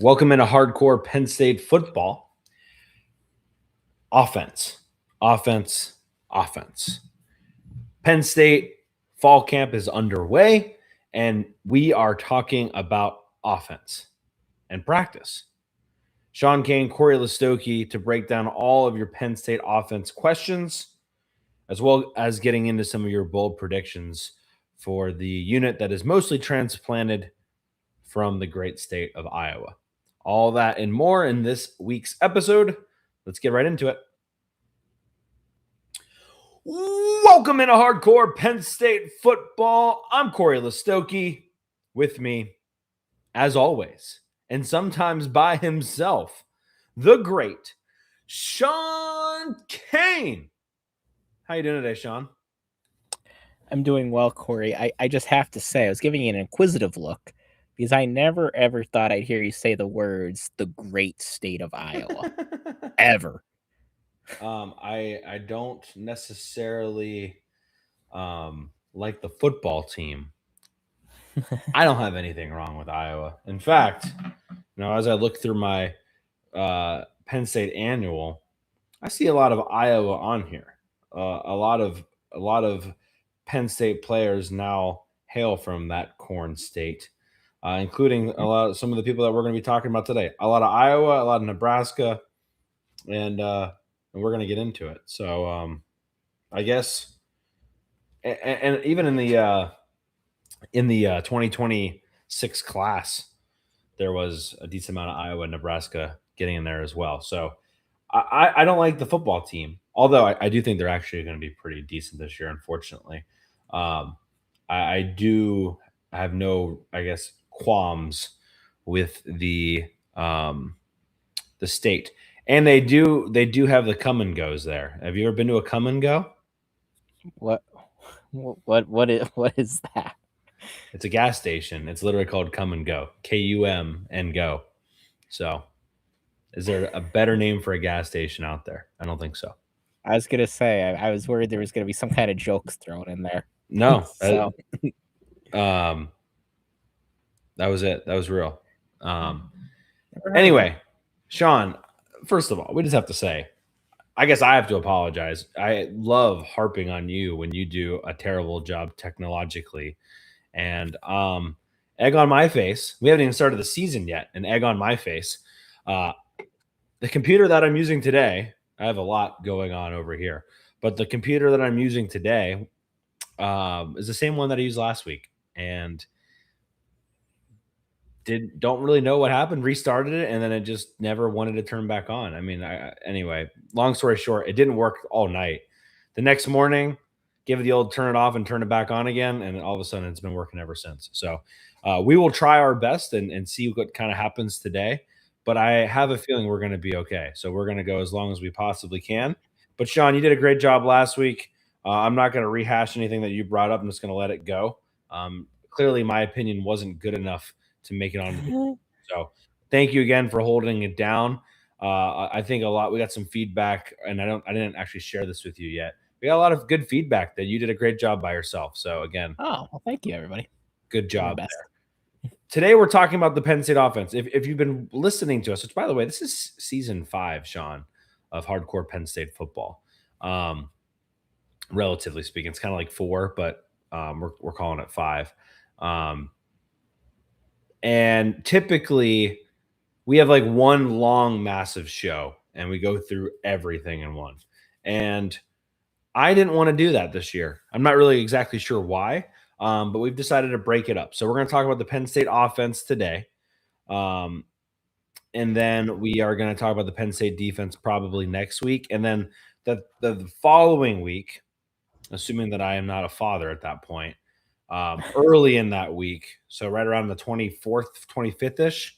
Welcome into Hardcore Penn State Football. Offense. Penn State fall camp is underway, and we are talking about offense and practice. Shawn, Kane, Cory, Lestochi to break down all of your Penn State offense questions, as well as getting into some of your bold predictions for the unit that is mostly transplanted from the great state of Iowa. All that and more in this week's episode. Let's get right into it. Welcome into Hardcore Penn State Football. I'm Cory Lestochi. With me, as always, and sometimes by himself, the great Shawn Kane. How you doing today, Shawn? I'm doing well, Cory. I just have to say, I was giving you an inquisitive look because I never, ever thought I'd hear you say the words, the great state of Iowa, ever. I don't necessarily like the football team. I don't have anything wrong with Iowa. In fact, as I look through my Penn State annual, I see a lot of Iowa on here. A lot of Penn State players now hail from that corn state, including some of the people that we're going to be talking about today. A lot of Iowa, a lot of Nebraska, and we're going to get into it. So I guess, and even in the 2026 class, there was a decent amount of Iowa and Nebraska getting in there as well. So I don't like the football team, although I do think they're actually going to be pretty decent this year, unfortunately. I do have no, qualms with the state. And they do have the come and goes there. Have you ever been to a come and go? What is that? It's a gas station. It's literally called Come and Go. K-U-M and Go. So, is there a better name for a gas station out there? I don't think so. I was gonna say I was worried there was gonna be some kind of jokes thrown in there. No. So. That was it. That was real. Anyway, Shawn, first of all, we just have to say, I guess I have to apologize. I love harping on you when you do a terrible job technologically. And egg on my face. We haven't even started the season yet. And egg on my face. The computer that I'm using today, I have a lot going on over here, but the computer that I'm using today is the same one that I used last week. And don't really know what happened, restarted it, and then it just never wanted to turn back on. I mean, anyway, long story short, it didn't work all night. The next morning, give it the old turn it off and turn it back on again, and all of a sudden it's been working ever since. So we will try our best and see what kind of happens today, but I have a feeling we're going to be okay. So we're going to go as long as we possibly can. But Shawn, you did a great job last week. I'm not going to rehash anything that you brought up. I'm just going to let it go. Clearly, my opinion wasn't good enough to make it on the video. So thank you again for holding it down. I think we got some feedback, and I didn't actually share this with you yet. We got a lot of good feedback that you did a great job by yourself. So again, well, thank you, everybody. Good job there. Today we're talking about the Penn State offense. If you've been listening to us, which by the way, this is season 5, Shawn, of Hardcore Penn State Football. Relatively speaking, it's kind of like 4, but we're calling it 5. And typically we have like one long, massive show and we go through everything in one. And I didn't want to do that this year. I'm not really exactly sure why, but we've decided to break it up. So we're going to talk about the Penn State offense today. And then we are going to talk about the Penn State defense probably next week. And then the following week, assuming that I am not a father at that point, early in that week, so right around the 24th, 25th-ish,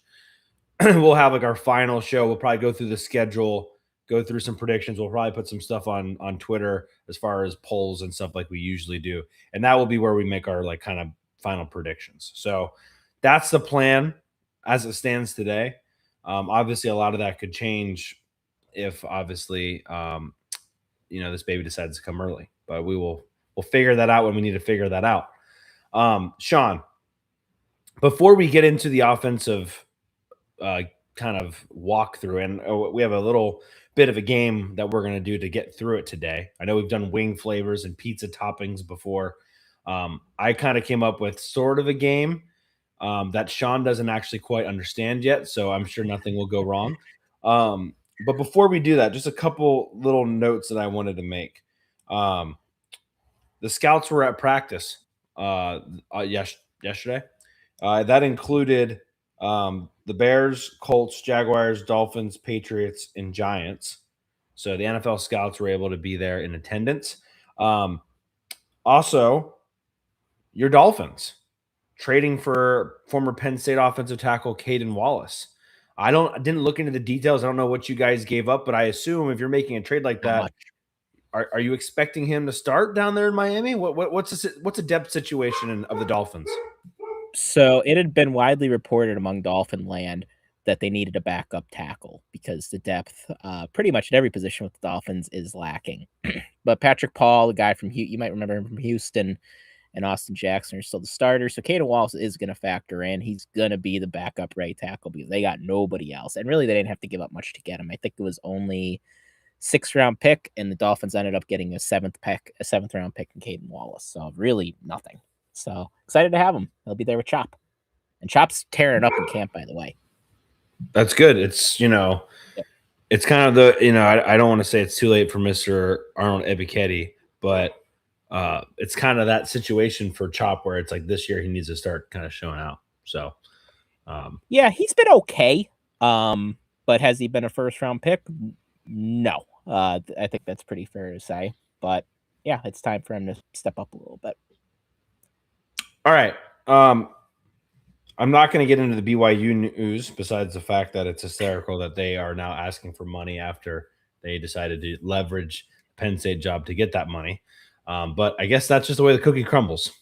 we'll have like our final show. We'll probably go through the schedule, go through some predictions. We'll probably put some stuff on Twitter as far as polls and stuff like we usually do. And that will be where we make our like kind of final predictions. So that's the plan as it stands today. Obviously, a lot of that could change if obviously, this baby decides to come early. But we'll figure that out when we need to figure that out. Shawn, before we get into the offensive kind of walk through. And we have a little bit of a game that we're going to do to get through it today. I know we've done wing flavors and pizza toppings before. I kind of came up with sort of a game that Shawn doesn't actually quite understand yet, so I'm sure nothing will go wrong. But before we do that, just a couple little notes that I wanted to make. The scouts were at practice yesterday. That included the Bears, Colts, Jaguars, Dolphins, Patriots, and Giants. So the NFL scouts were able to be there in attendance. Also, your Dolphins trading for former Penn State offensive tackle Caden Wallace. I didn't look into the details. I don't know what you guys gave up, but I assume if you're making a trade like that, are you expecting him to start down there in Miami? What's a depth situation of the Dolphins? So it had been widely reported among Dolphin land that they needed a backup tackle because the depth pretty much at every position with the Dolphins is lacking. But Patrick Paul, the guy from you might remember him from Houston, and Austin Jackson are still the starters. So Caden Wallace is going to factor in. He's going to be the backup right tackle because they got nobody else. And really, they didn't have to give up much to get him. I think it was only 6th-round pick, and the Dolphins ended up getting a 7th-round pick in Caden Wallace. So really nothing. So excited to have him. He'll be there with Chop. And Chop's tearing up in camp, by the way. That's good. It's, it's kind of the, I don't want to say it's too late for Mr. Arnold Ebiketie, but it's kind of that situation for Chop where it's like this year he needs to start kind of showing out. So, yeah, he's been okay. But has he been a 1st-round pick? No. I think that's pretty fair to say. But yeah, it's time for him to step up a little bit. All right. I'm not going to get into the BYU news besides the fact that it's hysterical that they are now asking for money after they decided to leverage the Penn State job to get that money. But I guess that's just the way the cookie crumbles.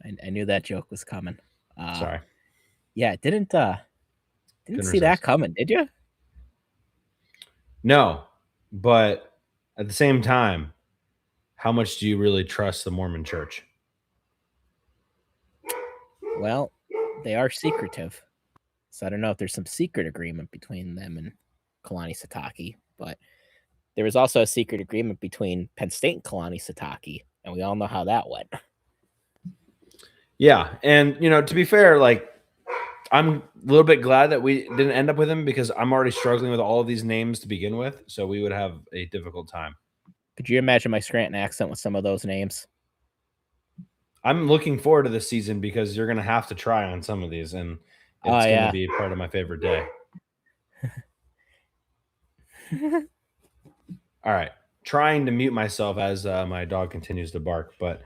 I knew that joke was coming. Sorry. Yeah, didn't see that coming, did you? No, but at the same time, how much do you really trust the Mormon Church? Well, they are secretive. So I don't know if there's some secret agreement between them and Kalani Sitake, but there was also a secret agreement between Penn State and Kalani Sitake, and we all know how that went. Yeah, and, to be fair, I'm a little bit glad that we didn't end up with him because I'm already struggling with all of these names to begin with, so we would have a difficult time. Could you imagine my Scranton accent with some of those names? I'm looking forward to this season because you're going to have to try on some of these, and it's going to be part of my favorite day. All right. Trying to mute myself as my dog continues to bark, but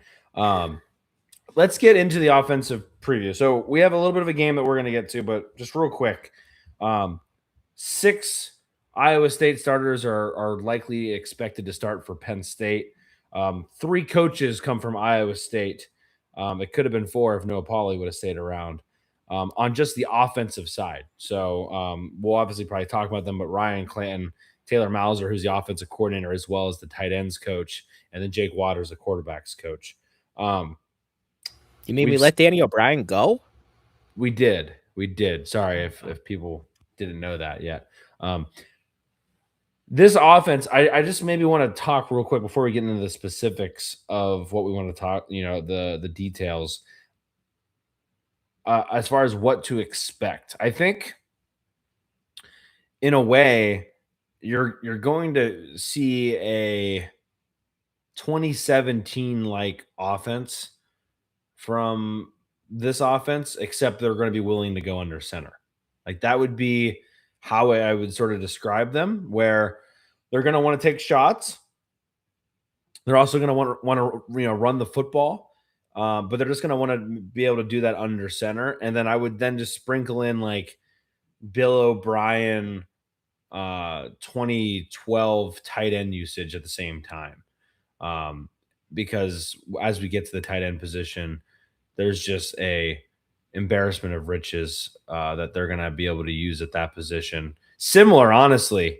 let's get into the offensive preview. So we have a little bit of a game that we're going to get to, but just real quick, 6 Iowa State starters are likely expected to start for Penn State. 3 coaches come from Iowa State. It could have been 4 if Noah Pauley would have stayed around on just the offensive side. So we'll obviously probably talk about them, but Ryan Clanton, Taylor Mauser, who's the offensive coordinator, as well as the tight ends coach, and then Jake Waters, the quarterbacks coach. You mean we let Danny O'Brien go? We did. Sorry if people didn't know that yet. This offense, I just maybe want to talk real quick before we get into the specifics of what we want to talk, the details. As far as what to expect, I think in a way you're going to see a 2017 like offense from this offense, except they're going to be willing to go under center. Like that would be how I would sort of describe them, where they're going to want to take shots. They're also going to want to run the football, but they're just going to want to be able to do that under center. And then I would then just sprinkle in like Bill O'Brien 2012 tight end usage at the same time, because as we get to the tight end position, there's just a embarrassment of riches that they're going to be able to use at that position. Similar, honestly.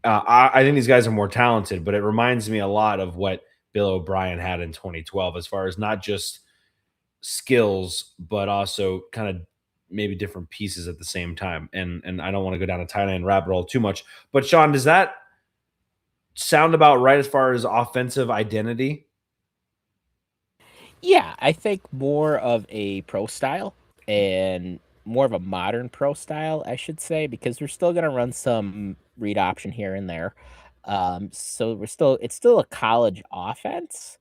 I think these guys are more talented, but it reminds me a lot of what Bill O'Brien had in 2012 as far as not just skills, but also kind of, maybe different pieces at the same time. And I don't want to go down a tight end rabbit hole too much. But Shawn, does that sound about right as far as offensive identity? Yeah, I think more of a pro style and more of a modern pro style, I should say, because we're still going to run some read option here and there. So it's still a college offense,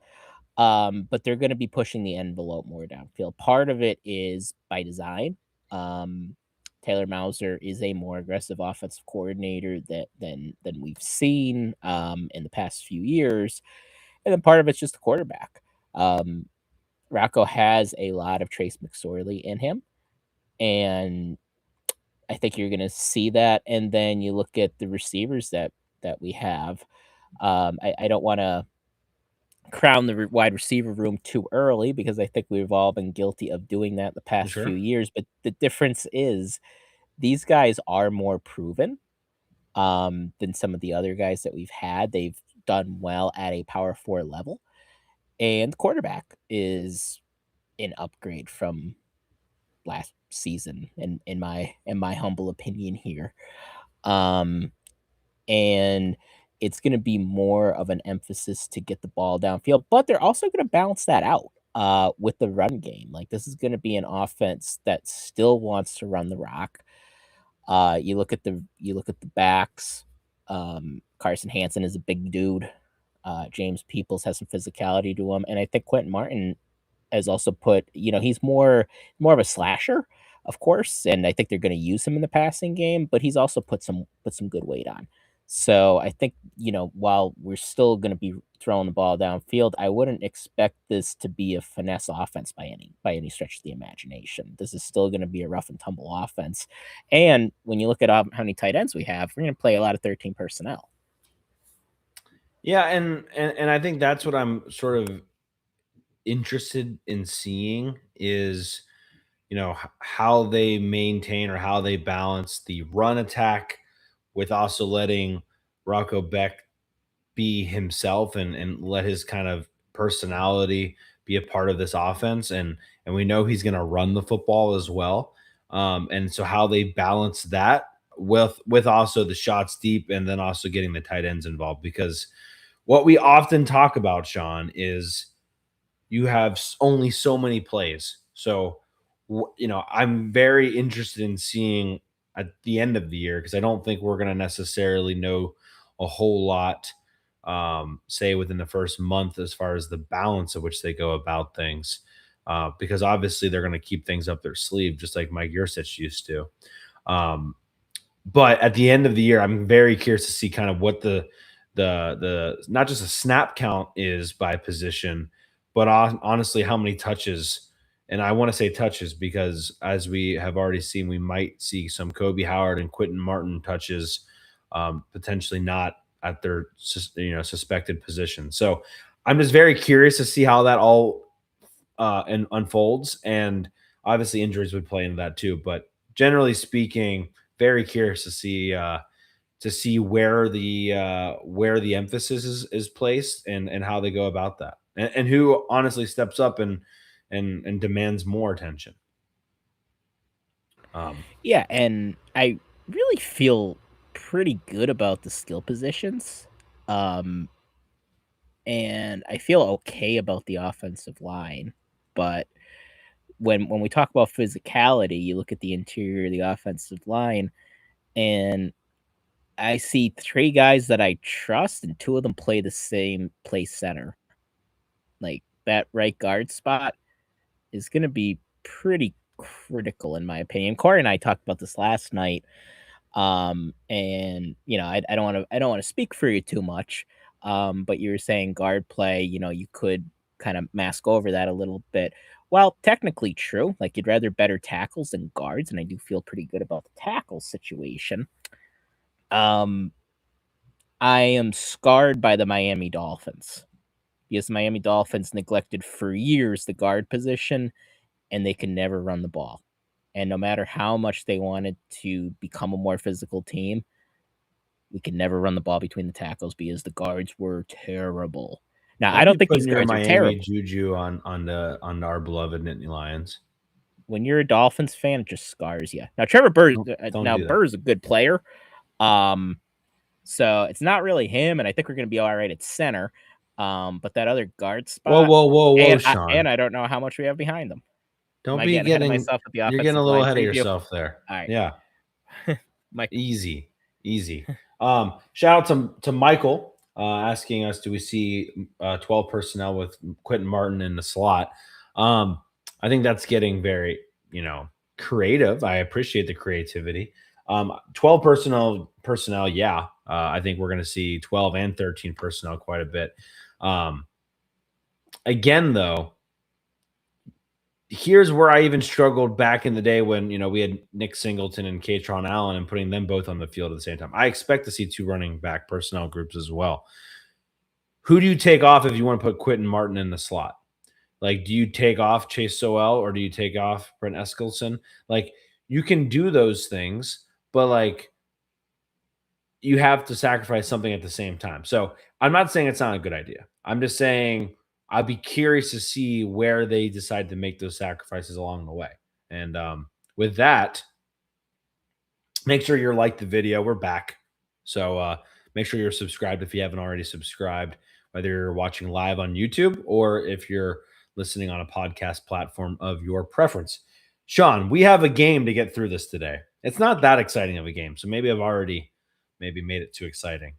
but they're going to be pushing the envelope more downfield. Part of it is by design. Um, Taylor Mauser is a more aggressive offensive coordinator than we've seen in the past few years, and then part of it's just the quarterback. Um, Rocco has a lot of Trace McSorley in him, and I think you're going to see that. And then you look at the receivers that we have. I don't want to crown the wide receiver room too early because I think we've all been guilty of doing that the past few Sure. years. But the difference is these guys are more proven than some of the other guys that we've had. They've done well at a Power 4 level, and quarterback is an upgrade from last season in my humble opinion here. Um, and it's going to be more of an emphasis to get the ball downfield, but they're also going to balance that out with the run game. Like this is going to be an offense that still wants to run the rock. You look at the backs. Carson Hansen is a big dude. James Peoples has some physicality to him, and I think Quentin Martin has also he's more of a slasher, of course, and I think they're going to use him in the passing game, but he's also put some good weight on. So I think, while we're still going to be throwing the ball downfield, I wouldn't expect this to be a finesse offense by any stretch of the imagination. This is still going to be a rough and tumble offense. And when you look at how many tight ends we have, we're going to play a lot of 13 personnel. Yeah, and I think that's what I'm sort of interested in seeing is how they maintain or how they balance the run attack with also letting Rocco Becht be himself and let his kind of personality be a part of this offense. And we know he's going to run the football as well. And so how they balance that with also the shots deep and then also getting the tight ends involved, because what we often talk about, Shawn, is you have only so many plays. So, I'm very interested in seeing at the end of the year because I don't think we're going to necessarily know a whole lot, say within the first month, as far as the balance of which they go about things. Because obviously they're going to keep things up their sleeve, just like Mike Yursich used to. Um, but at the end of the year, I'm very curious to see kind of what the not just a snap count is by position, but honestly how many touches. And I want to say touches because as we have already seen, we might see some Kobe Howard and Quentin Martin touches, potentially not at their suspected position. So I'm just very curious to see how that all and unfolds. And obviously injuries would play into that too. But generally speaking, very curious to see where the emphasis is placed and how they go about that, and who honestly steps up and demands more attention. Yeah, and I really feel pretty good about the skill positions. Um, and I feel okay about the offensive line, but when we talk about physicality, you look at the interior of the offensive line, and I see 3 guys that I trust, and 2 of them play center. Like, that right guard spot is gonna be pretty critical in my opinion. Cory and I talked about this last night, and, I don't wanna speak for you too much, but you were saying guard play, you could kinda mask over that a little bit. Well, technically true, like, you'd rather better tackles than guards, and I do feel pretty good about the tackle situation. Um, I am scarred by the Miami Dolphins because the Miami Dolphins neglected for years the guard position, and they can never run the ball. And no matter how much they wanted to become a more physical team, we could never run the ball between the tackles because the guards were terrible. Now, I Don't don't be think these putting your guards are Miami terrible. juju on our beloved Nittany Lions. when you're a Dolphins fan, it just scars you. Now Trevor Buhr, Don't Buhr is a good player. So it's not really him, and I think we're going to be all right at center. But that other guard spot. Whoa, Shawn. And I don't know how much we have behind them. Don't be getting ahead of myself with the offensive. You're getting a little ahead of yourself there. All right. Yeah. Easy. Shout out to Michael asking us, do we see 12 personnel with Quentin Martin in the slot? I think that's getting very, creative. I appreciate the creativity. 12 personnel. Yeah. I think we're going to see 12 and 13 personnel quite a bit. Again, though, here's where I even struggled back in the day when, we had Nick Singleton and Katron Allen and putting them both on the field at the same time. I expect to see 2 running back personnel groups as well. Who do you take off if you want to put Quentin Martin in the slot? Like, do you take off Chase Sowell or do you take off Brett Eskildsen? Like, you can do those things, but like, you have to sacrifice something at the same time. So I'm not saying it's not a good idea. I'm just saying I'd be curious to see where they decide to make those sacrifices along the way. And with that, make sure you're like the video. We're back. So make sure you're subscribed if you haven't already subscribed, whether you're watching live on YouTube or if you're listening on a podcast platform of your preference. Shawn, we have a game to get through this today. It's not that exciting of a game, so maybe I've already made it too exciting.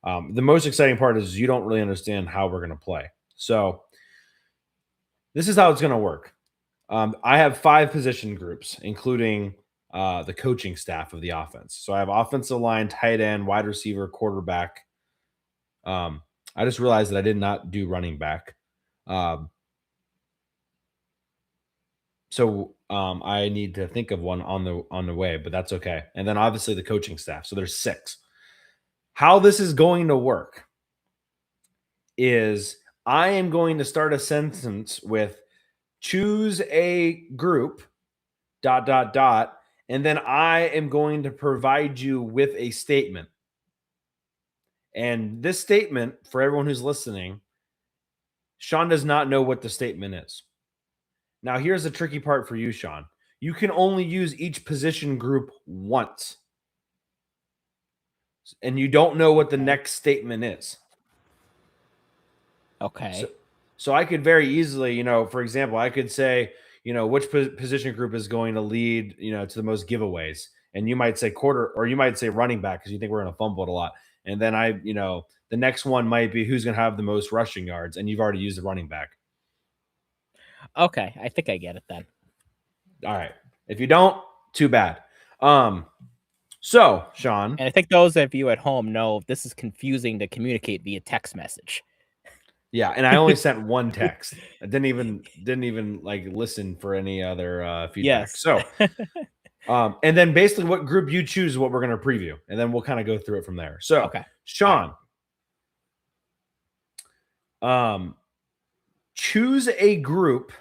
The most exciting part is you don't really understand how we're going to play. So this is how it's going to work. I have 5 position groups, including the coaching staff of the offense. So I have offensive line, tight end, wide receiver, quarterback. I just realized that I did not do running back. So I need to think of one on the way, but that's okay. And then obviously the coaching staff. So there's 6. How this is going to work is I am going to start a sentence with choose a group, ... And then I am going to provide you with a statement. And this statement, for everyone who's listening, Shawn does not know what the statement is. Now, here's the tricky part for you, Shawn. You can only use each position group once. And you don't know what the next statement is. Okay. So I could very easily, for example, I could say, which position group is going to lead, to the most giveaways. And you might say quarter, or you might say running back because you think we're going to fumble it a lot. And then the next one might be who's going to have the most rushing yards. And you've already used the running back. Okay. I think I get it then. All right. If you don't, too bad. So, Shawn. And I think those of you at home know this is confusing to communicate via text message. Yeah, and I only sent one text. I didn't even like listen for any other feedback. Yes. So, and then basically what group you choose is what we're going to preview, and then we'll kind of go through it from there. So, okay. Shawn, choose a group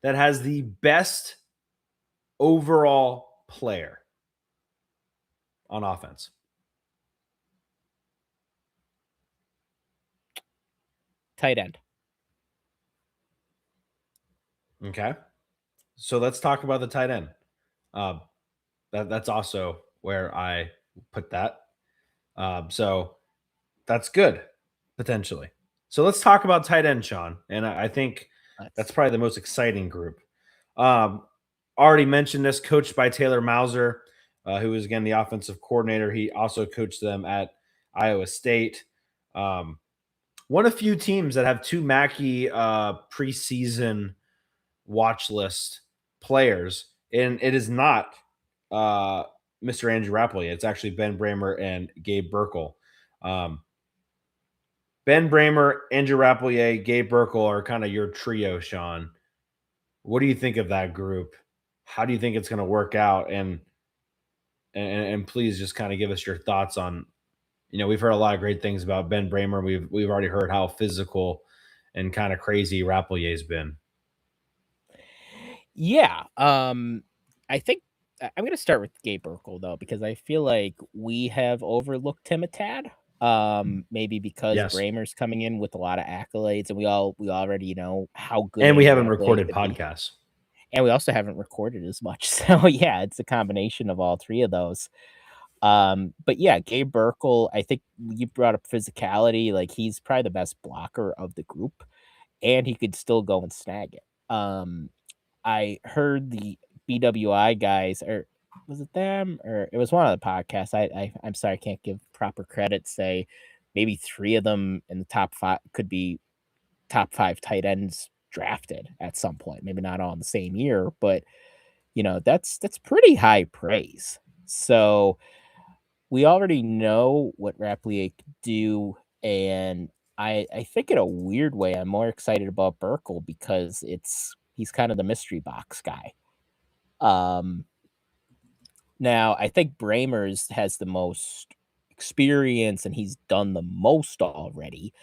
that has the best overall player on offense. Tight end. Okay. So let's talk about the tight end. That's also where I put that. So that's good, potentially. So let's talk about tight end, Shawn. And I think that's probably the most exciting group. Already mentioned this, coached by Taylor Mauser, who is, again, the offensive coordinator. He also coached them at Iowa State. One of few teams that have 2 Mackey preseason watch list players, and it is not Mr. Andrew Rappleyea. It's actually Ben Brahmer and Gabe Burkle. Ben Brahmer, Andrew Rappleyea, Gabe Burkle are kind of your trio, Shawn. What do you think of that group? How do you think it's going to work out? And please just kind of give us your thoughts on. We've heard a lot of great things about Ben Brahmer. We've already heard how physical and kind of crazy Rappelier's been. Yeah. I think I'm going to start with Gabe Burkle, though, because I feel like we have overlooked him a tad. Maybe because Brahmer's coming in with a lot of accolades, and we already know how good. And we haven't recorded podcasts. And we also haven't recorded as much. So, yeah, it's a combination of all three of those. But yeah, Gabe Burkle, I think you brought up physicality. Like, he's probably the best blocker of the group, and he could still go and snag it. I heard the BWI guys, or was it them, or it was one of the podcasts. I'm sorry, I can't give proper credit. Say maybe 3 of them in the top 5 could be top 5 tight ends drafted at some point. Maybe not all in the same year, but that's pretty high praise. So we already know what Raplier could do, and I think in a weird way, I'm more excited about Burkle because he's kind of the mystery box guy. Now I think Brahmer's has the most experience and he's done the most already.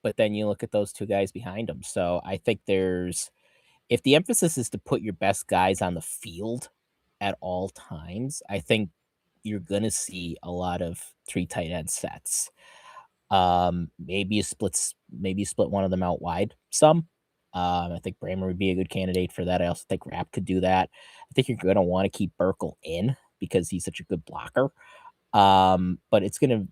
But then you look at those 2 guys behind him. So I think if the emphasis is to put your best guys on the field at all times, I think you're going to see a lot of 3 tight end sets. Maybe you split one of them out wide some. I think Brahmer would be a good candidate for that. I also think Rapp could do that. I think you're going to want to keep Burkle in because he's such a good blocker. But it's gonna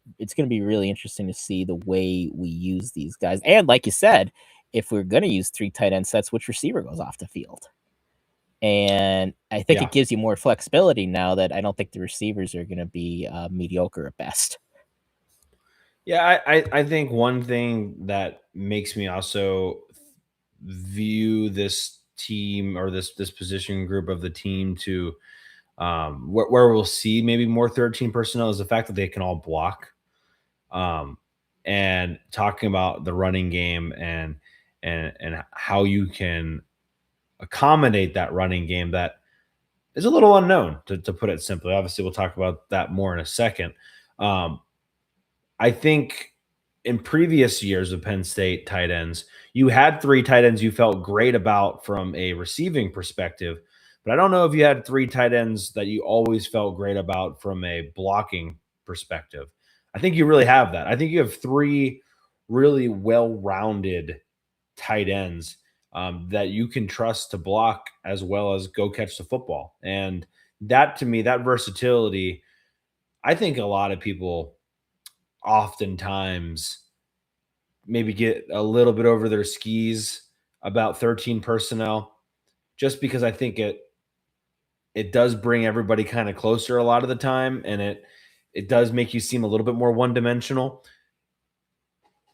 be really interesting to see the way we use these guys. And like you said, if we're gonna use 3 tight end sets, which receiver goes off the field? And I think it gives you more flexibility now that I don't think the receivers are going to be mediocre at best. Yeah, I think one thing that makes me also view this team or this position group of the team to where we'll see maybe more 13 personnel is the fact that they can all block. And talking about the running game and how you can accommodate that running game that is a little unknown, to put it simply. Obviously, we'll talk about that more in a second. I think in previous years of Penn State tight ends, you had 3 tight ends you felt great about from a receiving perspective, but I don't know if you had 3 tight ends that you always felt great about from a blocking perspective. I think you really have that. I think you have 3 really well-rounded tight ends that you can trust to block as well as go catch the football. And that, to me, that versatility, I think a lot of people oftentimes maybe get a little bit over their skis about 13 personnel, just because I think it does bring everybody kind of closer a lot of the time, and it does make you seem a little bit more one-dimensional.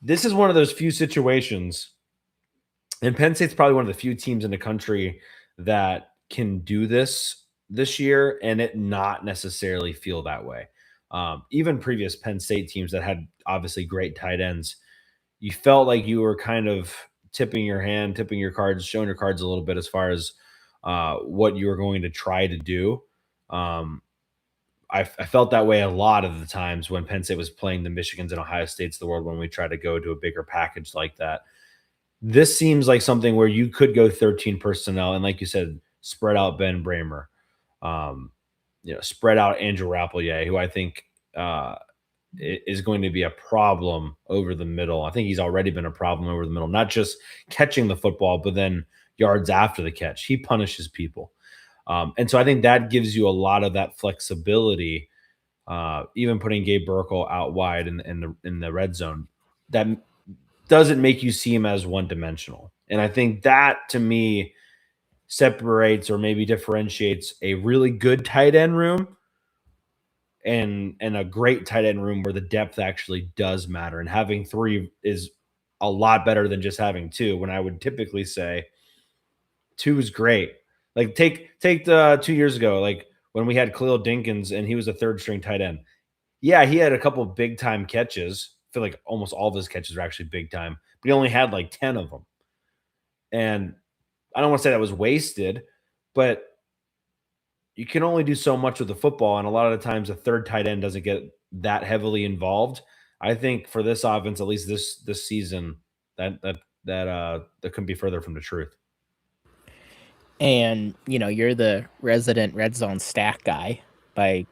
This is one of those few situations, and Penn State's probably one of the few teams in the country that can do this year and it not necessarily feel that way. Even previous Penn State teams that had obviously great tight ends, you felt like you were kind of tipping your hand, tipping your cards, showing your cards a little bit as far as what you were going to try to do. I felt that way a lot of the times when Penn State was playing the Michigans and Ohio States of the world when we tried to go to a bigger package like that. This seems like something where you could go 13 personnel and, like you said, spread out Ben Brahmer, spread out Andrew Raplier, who I think is going to be a problem over the middle. I think he's already been a problem over the middle, not just catching the football, but then yards after the catch. He punishes people. And so I think that gives you a lot of that flexibility, even putting Gabe Burkle out wide in the red zone. That doesn't make you see him as one-dimensional. And I think that, to me, separates or maybe differentiates a really good tight end room and a great tight end room where the depth actually does matter. And having 3 is a lot better than just having 2, when I would typically say 2 is great. Like take the 2 years ago, like when we had Khalil Dinkins and he was a 3rd-string tight end. Yeah, he had a couple of big-time catches. I feel like almost all of his catches were actually big-time, but he only had like 10 of them. And I don't want to say that was wasted, but you can only do so much with the football, and a lot of the times a 3rd tight end doesn't get that heavily involved. I think for this offense, at least this season, that couldn't be further from the truth. And you're the resident red zone stat guy. By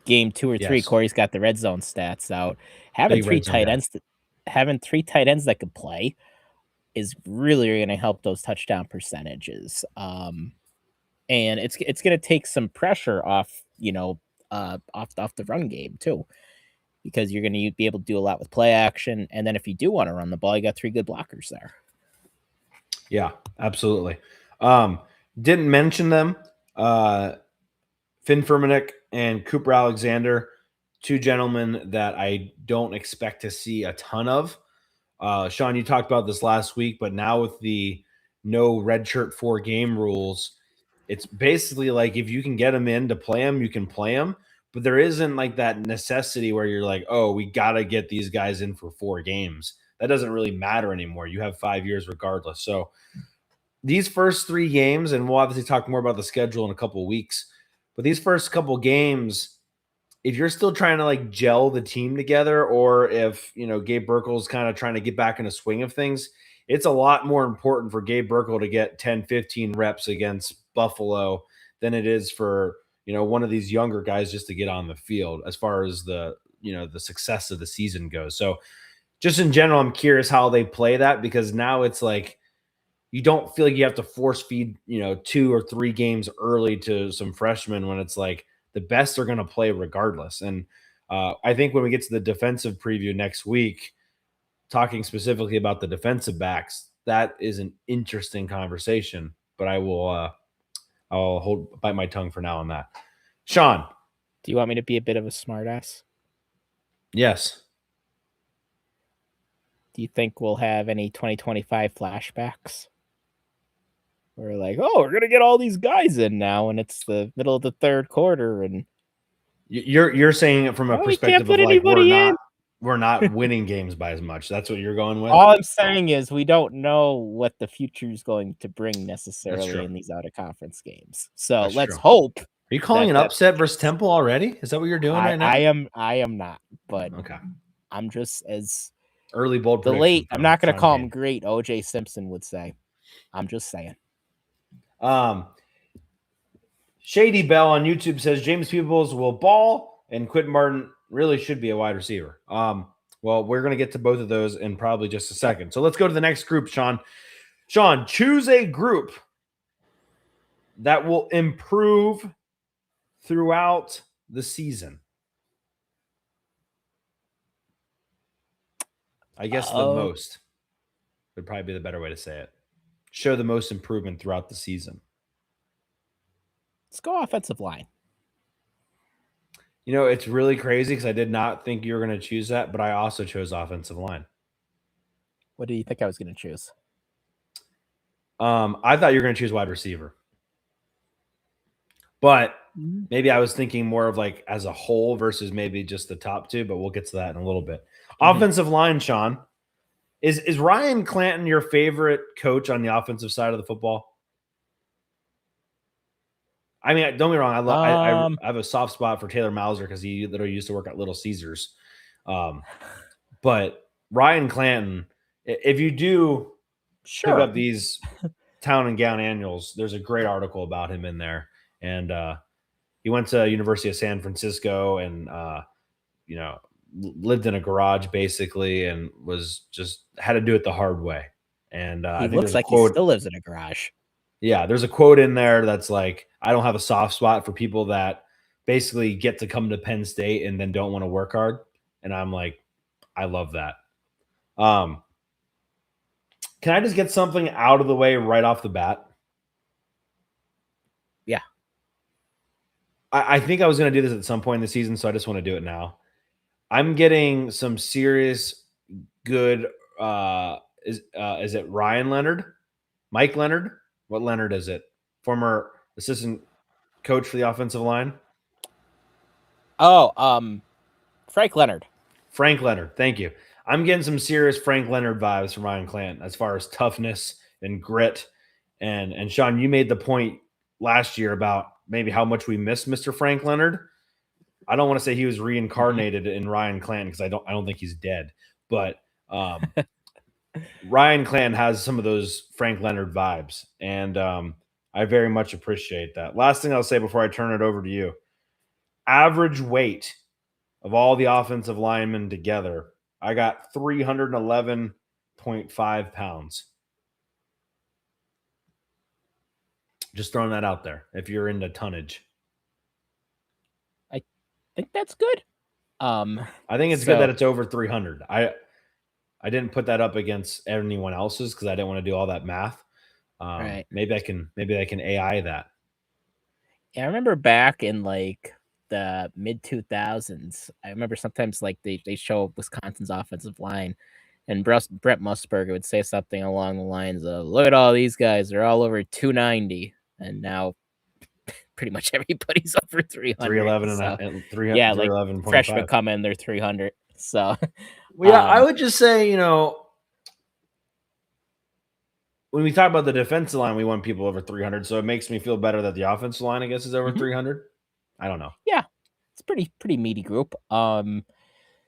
game 2 or 3, Cory's got the red zone stats out. Having 3 tight ends that could play, is really going to help those touchdown percentages. And it's going to take some pressure off, off the run game too, because you're going to be able to do a lot with play action. And then if you do want to run the ball, you got 3 good blockers there. Yeah, absolutely. Didn't mention them. Finn Firmenich and Cooper Alexander, 2 gentlemen that I don't expect to see a ton of. Shawn, you talked about this last week, but now with the no redshirt 4-game rules, it's basically like if you can get them in to play them, you can play them. But there isn't like that necessity where you're like, oh, we got to get these guys in for 4 games. That doesn't really matter anymore. You have 5 years regardless. So these first 3 games, and we'll obviously talk more about the schedule in a couple of weeks, but these first couple games, if you're still trying to like gel the team together, or if, Gabe Burkle's kind of trying to get back in a swing of things, it's a lot more important for Gabe Burkle to get 10, 15 reps against Buffalo than it is for, one of these younger guys just to get on the field as far as the success of the season goes. So just in general, I'm curious how they play that, because now it's like, you don't feel like you have to force feed, 2 or 3 games early to some freshmen when it's like the best are going to play regardless. And I think when we get to the defensive preview next week, talking specifically about the defensive backs, that is an interesting conversation, but I'll bite my tongue for now on that. Shawn. Do you want me to be a bit of a smartass? Yes. Do you think we'll have any 2025 flashbacks? We're like, oh, we're gonna get all these guys in now, and it's the middle of the 3rd quarter, and you're saying it from a perspective of like we're not winning games by as much. That's what you're going with. All I'm saying is we don't know what the future is going to bring necessarily in these out of conference games. So let's hope. Are you calling an upset versus Temple already? Is that what you're doing right now? I am not, but okay. I'm just as early bold. The late. I'm not going to call him great. O.J. Simpson would say. I'm just saying. Shady Bell on YouTube says James Peebles will ball and Quentin Martin really should be a wide receiver. Well, we're going to get to both of those in probably just a second. So let's go to the next group, Shawn. Shawn, choose a group that will improve throughout the season. I guess the most would probably be the better way to say it. Show the most improvement throughout the season. Let's go offensive line. It's really crazy because I did not think you were going to choose that, but I also chose offensive line. What do you think I was going to choose? I thought you were going to choose wide receiver. But maybe I was thinking more of like as a whole versus maybe just the top 2, but we'll get to that in a little bit. Offensive line, Shawn. Is Ryan Clanton your favorite coach on the offensive side of the football? I mean, don't get me wrong. I have a soft spot for Taylor Mauser because he literally used to work at Little Caesars. But Ryan Clanton, if you do pick up these Town and Gown annuals, there's a great article about him in there. And he went to University of San Francisco and, lived in a garage basically and was just had to do it the hard way. And he looks like he still lives in a garage. Yeah, there's a quote in there that's like, I don't have a soft spot for people that basically get to come to Penn State and then don't want to work hard. And I'm like, I love that. Can I just get something out of the way right off the bat? Yeah. I think I was going to do this at some point in the season, so I just want to do it now. I'm getting some serious good is it Ryan Leonard? Mike Leonard? What Leonard is it? Former assistant coach for the offensive line? Oh, Frank Leonard. Frank Leonard. Thank you. I'm getting some serious Frank Leonard vibes from Ryan Clanton as far as toughness and grit. And Shawn, you made the point last year about maybe how much we miss Mr. Frank Leonard. I don't want to say he was reincarnated in Ryan Clanton because I don't think he's dead. But Ryan Clanton has some of those Frank Leonard vibes, and I very much appreciate that. Last thing I'll say before I turn it over to you. Average weight of all the offensive linemen together, I got 311.5 pounds. Just throwing that out there. If you're into tonnage, I think that's good. I think it's good that it's over 300. I didn't put that up against anyone else's because I didn't want to do all that math. Right. Maybe I can AI that. Yeah, I remember back in like the mid 2000s. I remember sometimes like they show Wisconsin's offensive line, and Brett Musburger would say something along the lines of, "Look at all these guys; they're all over 290," and now pretty much everybody's over 300. 311 so, and yeah, like 311.5. freshmen come in, they're 300. So, well, yeah, I would just say, you know, when we talk about the defensive line, we want people over 300. So it makes me feel better that the offensive line, I guess, is over 300. I don't know. Yeah, it's pretty meaty group.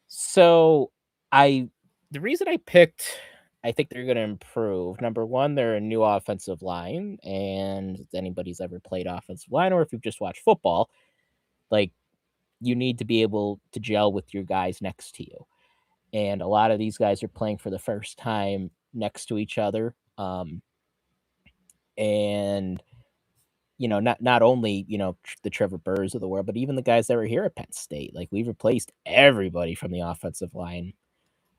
So the reason I picked, I think they're going to improve. Number one, they're a new offensive line, and if anybody's ever played offensive line, or if you've just watched football, like you need to be able to gel with your guys next to you. And a lot of these guys are playing for the first time next to each other. And you know, not only, you know, the Trevor Buhrs of the world, but even the guys that were here at Penn State. Like, we've replaced everybody from the offensive line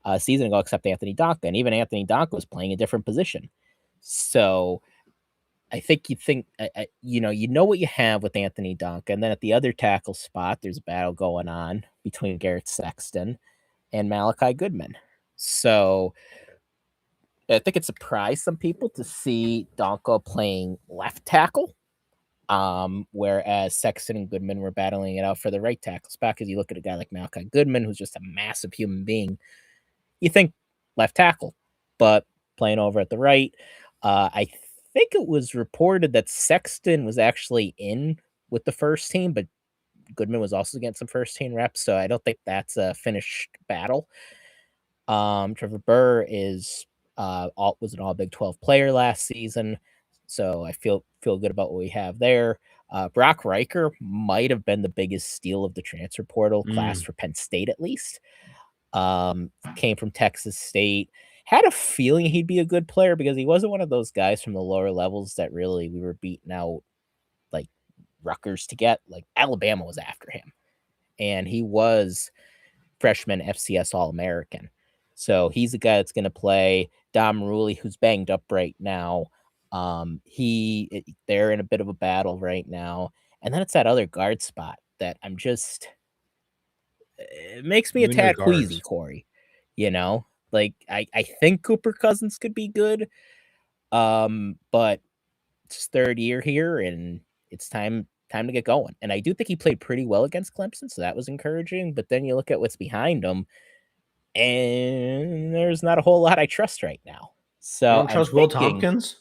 a season ago except Anthony Donka, and even Anthony Donka was playing a different position. So I think you know what you have with Anthony Donka, and then at the other tackle spot, there's a battle going on between Garrett Sexton and Malachi Goodman. So I think it surprised some people to see Donka playing left tackle. Whereas Sexton and Goodman were battling it out for the right tackle spot. Because you look at a guy like Malachi Goodman, who's just a massive human being, you think left tackle, but playing over at the right. I think it was reported that Sexton was actually in with the first team, but Goodman was also getting some first team reps, so I don't think that's a finished battle. Trevor Buhr was an all Big 12 player last season. So I feel good about what we have there. Brock Riker might have been the biggest steal of the transfer portal class for Penn State, at least. Came from Texas State. Had a feeling he'd be a good player because he wasn't one of those guys from the lower levels that really we were beating out like Rutgers to get. Like, Alabama was after him. And he was freshman FCS All-American. So he's a guy that's going to play. Dom Ruley, who's banged up right now. They're in a bit of a battle right now. And then it's that other guard spot that it makes me a tad queasy, Cory. You know, like I think Cooper Cousins could be good. But it's third year here and it's time to get going. And I do think he played pretty well against Clemson, so that was encouraging. But then you look at what's behind him, and there's not a whole lot I trust right now. So you don't trust Will Tompkins?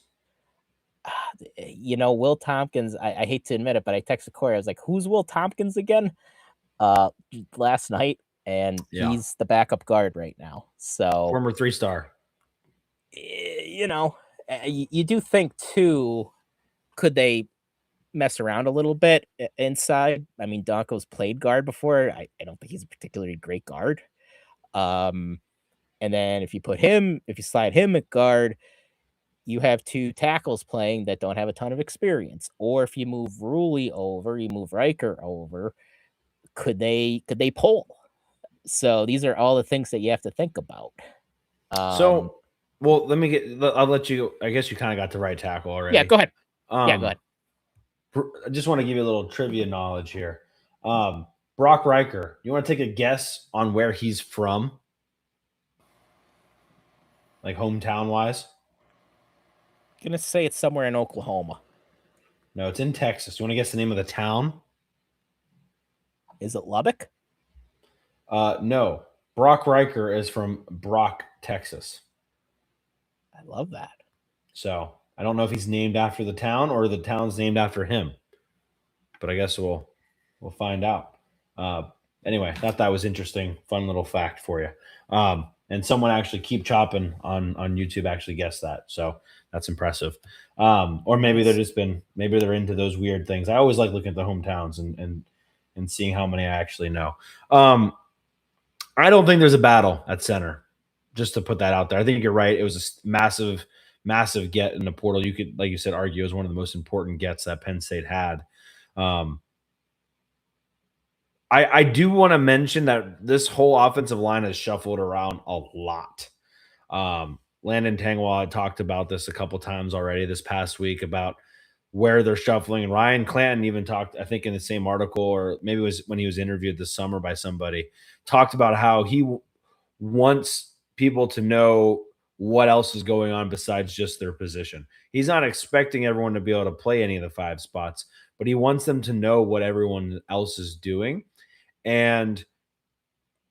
You know, Will Tompkins, I hate to admit it, but I texted Cory. I was like, who's Will Tompkins again? Last night, and he's the backup guard right now. So former 3-star. You know, you do think too, could they mess around a little bit inside? I mean, Donko's played guard before. I don't think he's a particularly great guard. And then if you slide him at guard, you have two tackles playing that don't have a ton of experience. Or if you move Ruley over, you move Riker over, could they pull? So these are all the things that you have to think about. Well, I'll let you, I guess you kind of got the right tackle already. Yeah, go ahead. Go ahead. I just want to give you a little trivia knowledge here. Brock Riker, you want to take a guess on where he's from? Like hometown wise? I'm going to say it's somewhere in Oklahoma. No, it's in Texas. You want to guess the name of the town? Is it Lubbock? No. Brock Riker is from Brock, Texas. I love that. So I don't know if he's named after the town or the town's named after him, but I guess we'll find out. Anyway, thought that was interesting, fun little fact for you. And someone actually Keep Chopping on YouTube actually guessed that, so that's impressive. Or maybe they're into those weird things. I always like looking at the hometowns and seeing how many I actually know. I don't think there's a battle at center. Just to put that out there, I think you're right. It was a massive massive get in the portal. You could, like you said, argue is one of the most important gets that Penn State had. I do want to mention that this whole offensive line has shuffled around a lot. Landon Tangwa talked about this a couple times already this past week about where they're shuffling. And Ryan Clanton even talked, I think in the same article, or maybe it was when he was interviewed this summer by somebody, talked about how he wants people to know what else is going on besides just their position. He's not expecting everyone to be able to play any of the 5 spots, but he wants them to know what everyone else is doing. And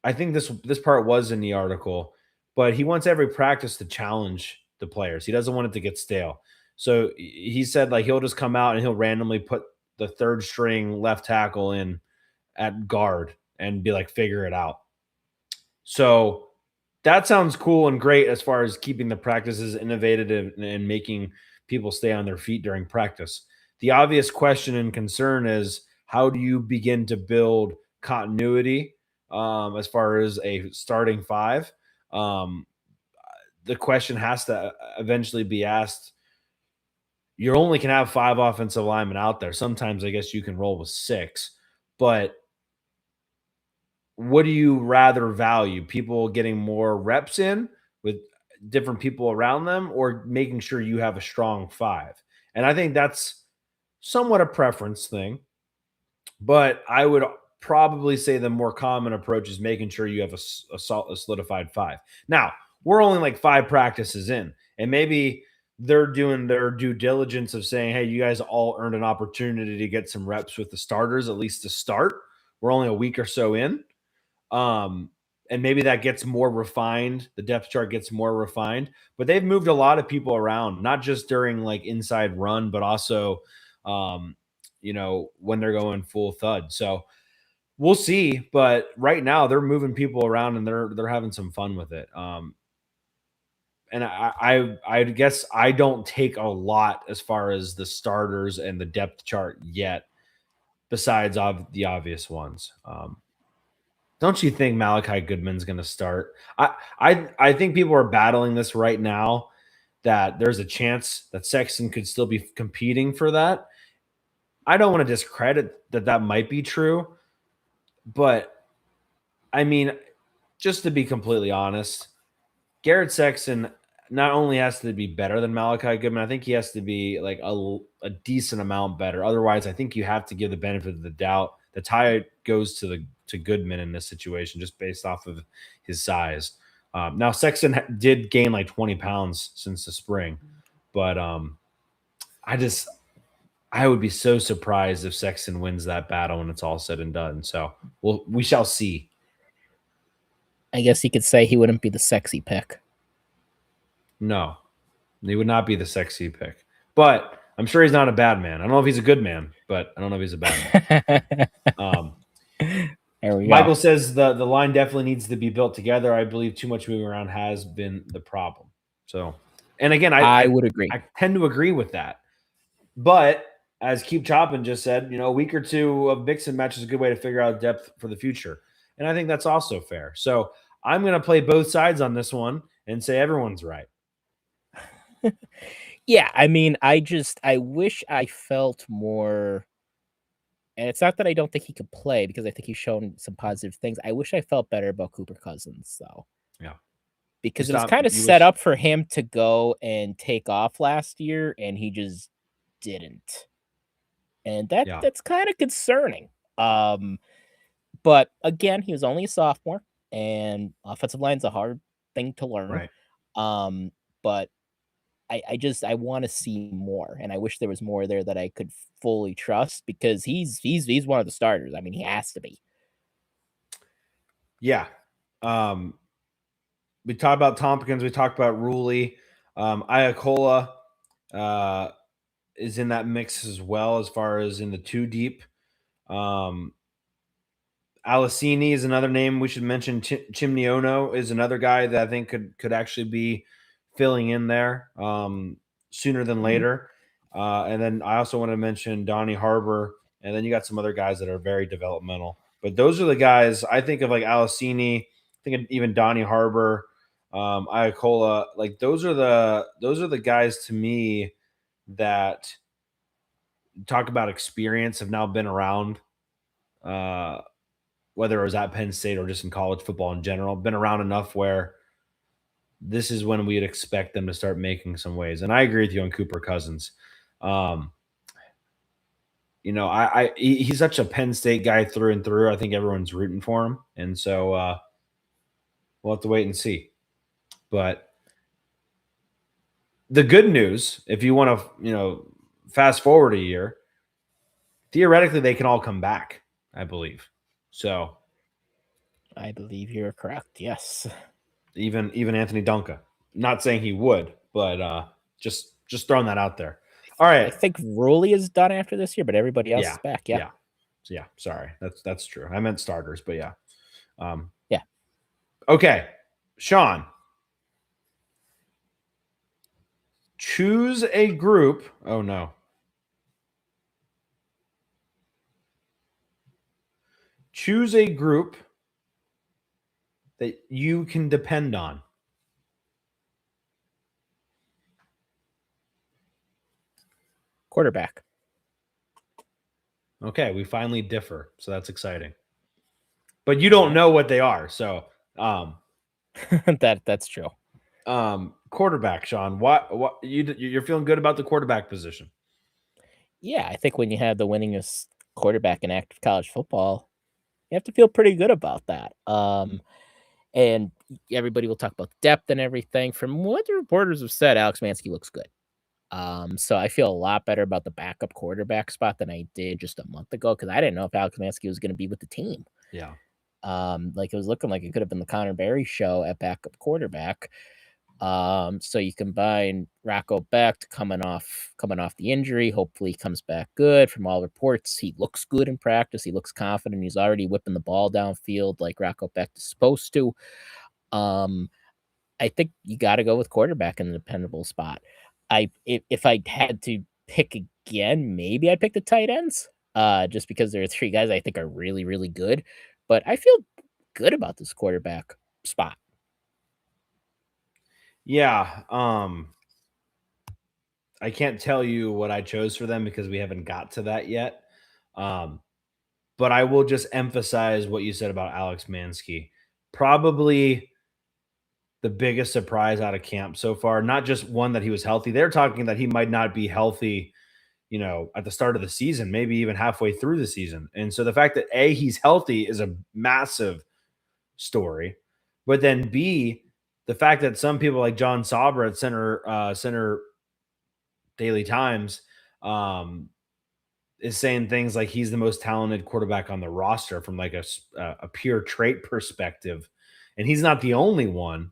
I think this part was in the article, but he wants every practice to challenge the players. He doesn't want it to get stale. So he said, like, he'll just come out and he'll randomly put the 3rd string left tackle in at guard and be like, figure it out. So that sounds cool and great as far as keeping the practices innovative and making people stay on their feet during practice. The obvious question and concern is, how do you begin to build continuity as far as a starting 5? The question has to eventually be asked. You only can have 5 offensive linemen out there. Sometimes I guess you can roll with 6, but what do you rather value? People getting more reps in with different people around them, or making sure you have a strong 5? And I think that's somewhat a preference thing, but I would probably say the more common approach is making sure you have a solidified 5. Now, we're only like 5 practices in, and maybe they're doing their due diligence of saying, hey, you guys all earned an opportunity to get some reps with the starters, at least to start. We're only a week or so in. And maybe that gets more refined. The depth chart gets more refined, but they've moved a lot of people around, not just during like inside run, but also, when they're going full thud. So we'll see, but right now they're moving people around and they're having some fun with it. And I guess I don't take a lot as far as the starters and the depth chart yet, besides the obvious ones. Don't you think Malachi Goodman's going to start? I think people are battling this right now, that there's a chance that Sexton could still be competing for that. I don't want to discredit that might be true, but I mean, just to be completely honest, Garrett Sexton not only has to be better than Malachi Goodman, I think he has to be like a decent amount better. Otherwise, I think you have to give the benefit of the doubt. The tie goes to Goodman in this situation, just based off of his size. Now, Sexton did gain like 20 pounds since the spring, but I would be so surprised if Sexton wins that battle when it's all said and done. So we shall see. I guess you could say he wouldn't be the sexy pick. No, he would not be the sexy pick, but I'm sure he's not a bad man. I don't know if he's a good man, but I don't know if he's a bad man. There we Michael go. Says the line definitely needs to be built together. I believe too much moving around has been the problem. So, and again, I would agree. I tend to agree with that. But as Keep Chopping just said, a week or two of mix and match is a good way to figure out depth for the future. And I think that's also fair. So I'm going to play both sides on this one and say everyone's right. Yeah, I mean, I wish I felt more, and it's not that I don't think he could play, because I think he's shown some positive things. I wish I felt better about Cooper Cousins, though. Yeah. Because it was kind of set up for him to go and take off last year, and he just didn't. And that's kind of concerning. But again, he was only a sophomore, and offensive line's a hard thing to learn. Right. But I want to see more, and I wish there was more there that I could fully trust, because he's one of the starters. I mean, he has to be. Yeah. We talked about Tompkins. We talked about Ruley. Iacola is in that mix as well, as far as in the 2 deep. Alicini is another name we should mention. Chimniono is another guy that I think could actually be filling in there sooner than later. And then I also want to mention Donnie Harbor, and then you got some other guys that are very developmental. But those are the guys I think of, like Alicini, I think of even Donnie Harbor, Iacola, like those are the guys to me that talk about experience, have now been around, whether it was at Penn State or just in college football in general, been around enough where this is when we'd expect them to start making some waves. And I agree with you on Cooper Cousins. He's such a Penn State guy through and through. I think everyone's rooting for him. And so we'll have to wait and see. But the good news, if you want to, fast forward a year, theoretically they can all come back, I believe. So I believe you're correct. Yes. Even Anthony Dunca. Not saying he would, but just throwing that out there. All right. I think Ruley is done after this year, but everybody else is back. Yeah. Yeah. Sorry. That's true. I meant starters, but yeah. Yeah. Okay. Shawn. Choose a group. Oh no. Choose a group that you can depend on. Quarterback. Okay, we finally differ, so that's exciting. But you don't know what they are, so that's true. Quarterback, Shawn. What you're feeling good about the quarterback position? Yeah, I think when you have the winningest quarterback in active college football, you have to feel pretty good about that. And everybody will talk about depth and everything. From what the reporters have said, Alex Mansky looks good. So I feel a lot better about the backup quarterback spot than I did just a month ago, because I didn't know if Alex Mansky was going to be with the team. Yeah. Like it was looking like it could have been the Connor Berry show at backup quarterback. So you combine Rocco Becht coming off the injury. Hopefully he comes back good. From all reports, he looks good in practice. He looks confident. He's already whipping the ball downfield like Rocco Becht is supposed to. I think you got to go with quarterback in the dependable spot. If I had to pick again, maybe I'd pick the tight ends. Just because there are three guys I think are really, really good. But I feel good about this quarterback spot. Yeah. I can't tell you what I chose for them because we haven't got to that yet. But I will just emphasize what you said about Alex Mansky. Probably the biggest surprise out of camp so far. Not just one that he was healthy. They're talking that he might not be healthy, at the start of the season, maybe even halfway through the season. And so the fact that A, he's healthy is a massive story. But then B, the fact that some people like John Sauber at Center Daily Times is saying things like he's the most talented quarterback on the roster from like a pure trait perspective, and he's not the only one.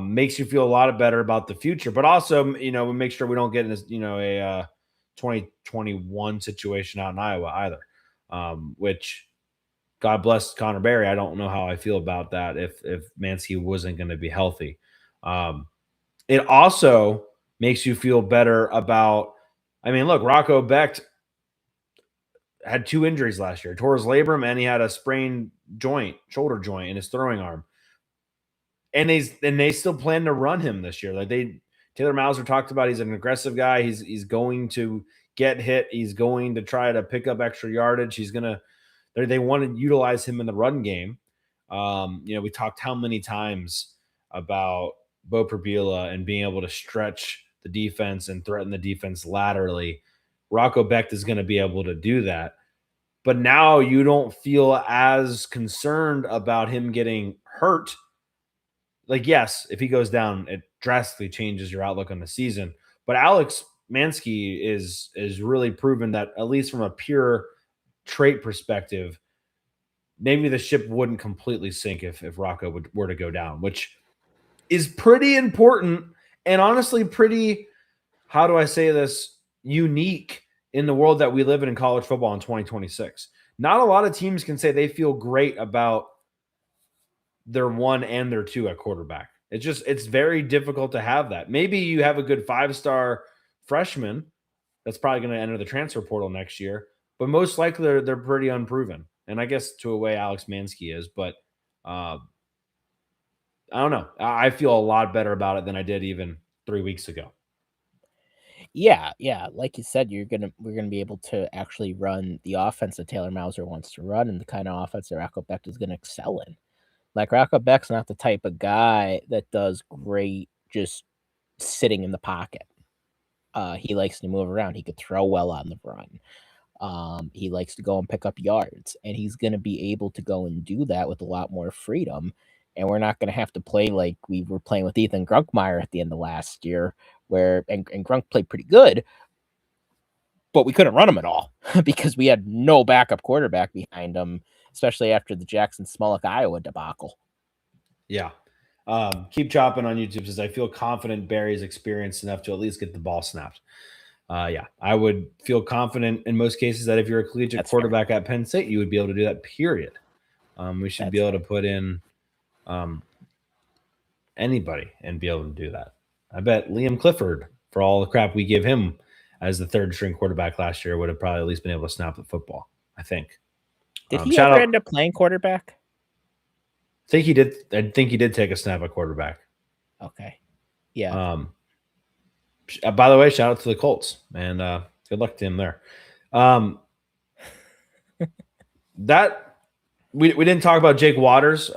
Makes you feel a lot better about the future, but also we make sure we don't get in this a 2021 situation out in Iowa either. Which God bless Connor Berry. I don't know how I feel about that if Mansky wasn't going to be healthy. It also makes you feel better about, look, Rocco Becht had 2 injuries last year. Tore his labrum and he had a sprained shoulder joint in his throwing arm. And they still plan to run him this year. Like Taylor Mauser talked about, he's an aggressive guy. He's going to get hit. He's going to try to pick up extra yardage. They want to utilize him in the run game. We talked how many times about Bo Prabila and being able to stretch the defense and threaten the defense laterally. Rocco Becht is going to be able to do that. But now you don't feel as concerned about him getting hurt. Like, yes, if he goes down, it drastically changes your outlook on the season. But Alex Mansky is really proven that, at least from a pure trait perspective, maybe the ship wouldn't completely sink if Rocco were to go down, which is pretty important and honestly pretty, how do I say this, unique in the world that we live in college football in 2026. Not a lot of teams can say they feel great about their 1 and their 2 at quarterback. It's very difficult to have that. Maybe you have a good 5-star freshman that's probably going to enter the transfer portal next year, but most likely they're pretty unproven. And I guess to a way Alex Mansky is, but I don't know. I feel a lot better about it than I did even 3 weeks ago. Yeah, like you said, we're gonna be able to actually run the offense that Taylor Mauser wants to run, and the kind of offense that Rocco Becht is gonna excel in. Like, Rocco Becht's not the type of guy that does great just sitting in the pocket. He likes to move around. He could throw well on the run. He likes to go and pick up yards, and he's going to be able to go and do that with a lot more freedom. And we're not going to have to play like we were playing with Ethan Grunkmeyer at the end of last year, and Grunk played pretty good, but we couldn't run him at all because we had no backup quarterback behind him, especially after the Jackson Smolik Iowa debacle. Yeah. Keep chopping on YouTube says, I feel confident Barry's experienced enough to at least get the ball snapped. Yeah, I would feel confident in most cases that if you're a collegiate quarterback at Penn State, you would be able to do that, period. We should be able to put in anybody and be able to do that. I bet Liam Clifford, for all the crap we give him as the third string quarterback last year, would have probably at least been able to snap the football, I think. Did he ever end up playing quarterback? I think he did. I think he did take a snap at quarterback. Okay. Yeah. By the way, shout out to the Colts, and good luck to him there. That we didn't talk about Jake Waters,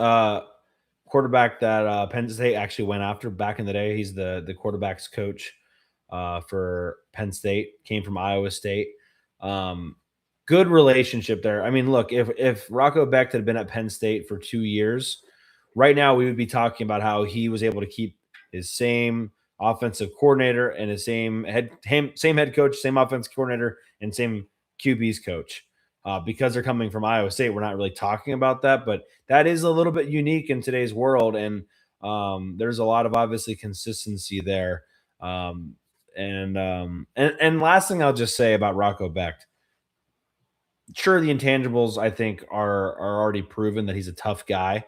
quarterback that Penn State actually went after back in the day. He's the quarterback's coach for Penn State, came from Iowa State. Good relationship there. I mean, look, if Rocco Becht had been at Penn State for 2 years, right now we would be talking about how he was able to keep his same offensive coordinator and his same head coach, same offensive coordinator, and same QB's coach. Because they're coming from Iowa State, we're not really talking about that, but that is a little bit unique in today's world, and there's a lot of obviously consistency there. And last thing I'll just say about Rocco Becht, sure, the intangibles I think are already proven that he's a tough guy.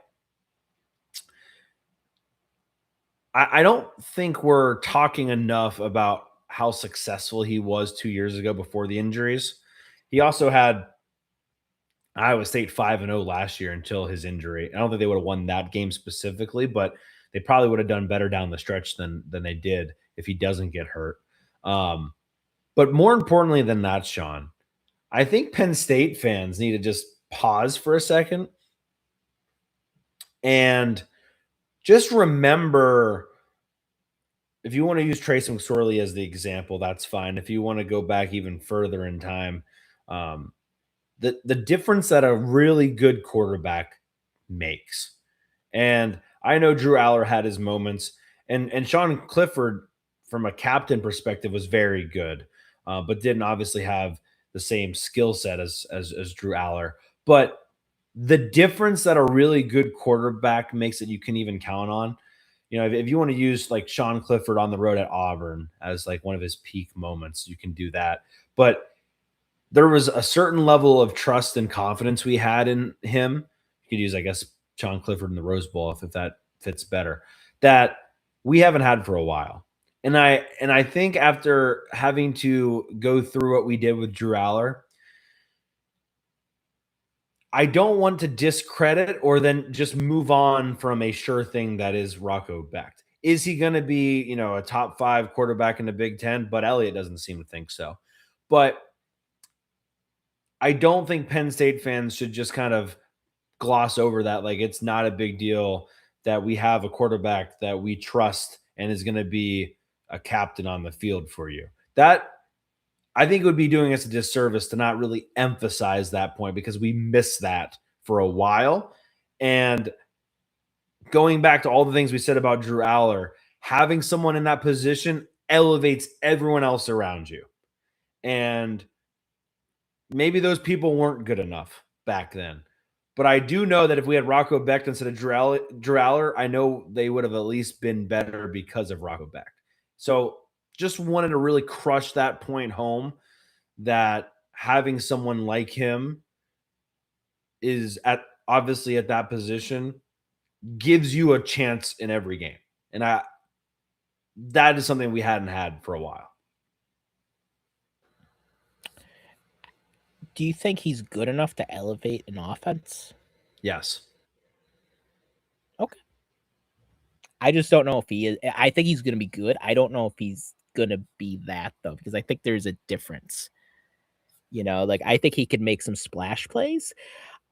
I don't think we're talking enough about how successful he was 2 years ago before the injuries. He also had Iowa State 5-0 last year until his injury. I don't think they would have won that game specifically, but they probably would have done better down the stretch than they did if he doesn't get hurt. But more importantly than that, Shawn, I think Penn State fans need to just pause for a second and just remember, if you want to use Trace McSorley as the example, that's fine. If you want to go back even further in time, the difference that a really good quarterback makes. And I know Drew Aller had his moments, and Sean Clifford, from a captain perspective, was very good, but didn't obviously have the same skill set as Drew Aller. But the difference that a really good quarterback makes that you can even count on, you know, if you want to use like Sean Clifford on the road at Auburn as like one of his peak moments, you can do that. But there was a certain level of trust and confidence we had in him. You could use, I guess, Sean Clifford in the Rose Bowl if that fits better, that we haven't had for a while. And I think after having to go through what we did with Drew Aller, I don't want to discredit or then just move on from a sure thing that is Rocco Becht. Is he going to be, you know, a top 5 quarterback in the Big Ten? But Elliott doesn't seem to think so. But I don't think Penn State fans should just kind of gloss over that. Like, it's not a big deal that we have a quarterback that we trust and is going to be a captain on the field for you. That, I think, would be doing us a disservice to not really emphasize that point, because we missed that for a while. And going back to all the things we said about Drew Aller, having someone in that position elevates everyone else around you. And maybe those people weren't good enough back then. But I do know that if we had Rocco Becht instead of Drew Aller, I know they would have at least been better because of Rocco Becht. So just wanted to really crush that point home, that having someone like him is obviously at that position gives you a chance in every game. And that is something we hadn't had for a while. Do you think he's good enough to elevate an offense? Yes. Okay. I just don't know if he is. I think he's going to be good. I don't know if he's going to be that, though, because I think there's a difference. Like I think he could make some splash plays.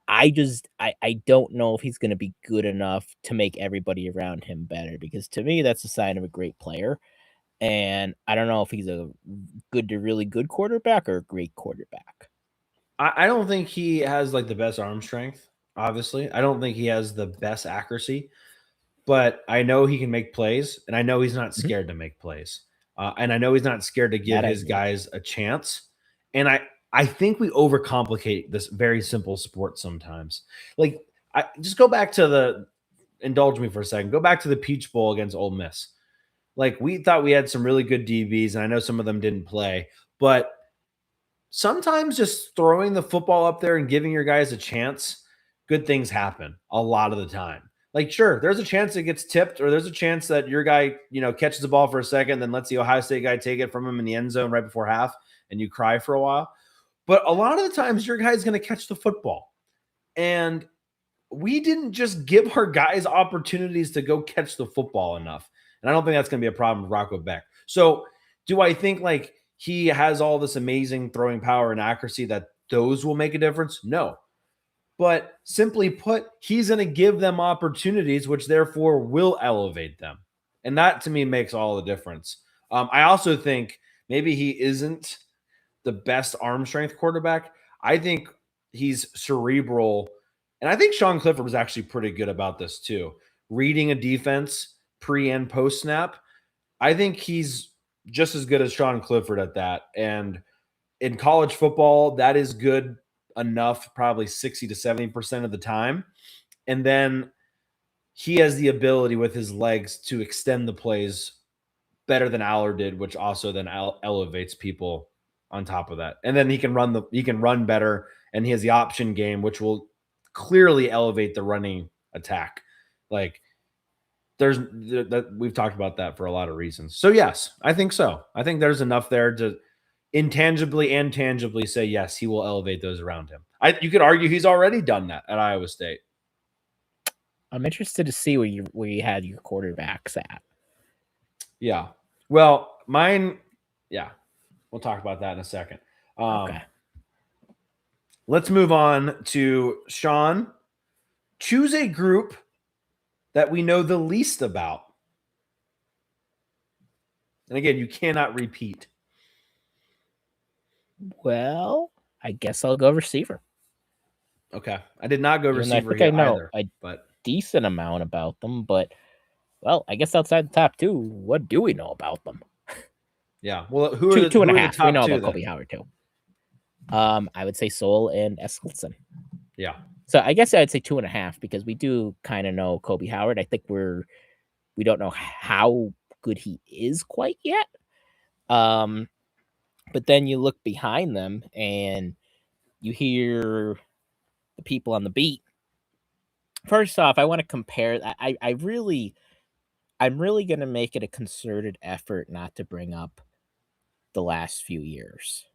I don't know if he's going to be good enough to make everybody around him better, because to me, that's a sign of a great player. And I don't know if he's a good to really good quarterback or a great quarterback. I don't think he has like the best arm strength, obviously. I don't think he has the best accuracy, but I know he can make plays, and I know he's not scared to make plays. And I know he's not scared to give his guys a chance. And I think we overcomplicate this very simple sport sometimes. Like, just go back to indulge me for a second. Go back to the Peach Bowl against Ole Miss. Like, we thought we had some really good DBs, and I know some of them didn't play, but sometimes just throwing the football up there and giving your guys a chance, good things happen a lot of the time. Like, sure, there's a chance it gets tipped, or there's a chance that your guy, catches the ball for a second, then lets the Ohio State guy take it from him in the end zone right before half, and you cry for a while. But a lot of the times, your guy's going to catch the football. And we didn't just give our guys opportunities to go catch the football enough. And I don't think that's going to be a problem with Rocco Becht. So do I think like he has all this amazing throwing power and accuracy that those will make a difference? No. But simply put, he's going to give them opportunities, which therefore will elevate them. And that to me makes all the difference. I also think maybe he isn't the best arm strength quarterback. I think he's cerebral. And I think Sean Clifford was actually pretty good about this too. Reading a defense pre and post snap. I think he's just as good as Sean Clifford at that. And in college football, that is good enough, probably 60 to 70% of the time. And then he has the ability with his legs to extend the plays better than Allard did, which also then elevates people on top of that. And then he can run better, and he has the option game, which will clearly elevate the running attack. Like we've talked about that for a lot of reasons. So yes, I think so. I think there's enough there to intangibly and tangibly say, yes, he will elevate those around him. You could argue he's already done that at Iowa State. I'm interested to see where you had your quarterbacks at. Yeah. Well, mine, yeah. We'll talk about that in a second. Okay. Let's move on to Shawn. Choose a group that we know the least about. And again, you cannot repeat. Well, I guess I'll go receiver. Okay. I did not go receiver I think here I know either. a decent amount about them, but, well, I guess outside the top two, what do we know about them? Yeah. Well, who are two and a the half? top We know two, about Kobe Howard, too. I would say Sowell and Eskildsen. Yeah. So I guess I'd say 2.5, because we do kind of know Kobe Howard. I think we don't know how good he is quite yet. But then you look behind them and you hear the people on the beat. First off, I want to compare. I'm really going to make it a concerted effort not to bring up the last few years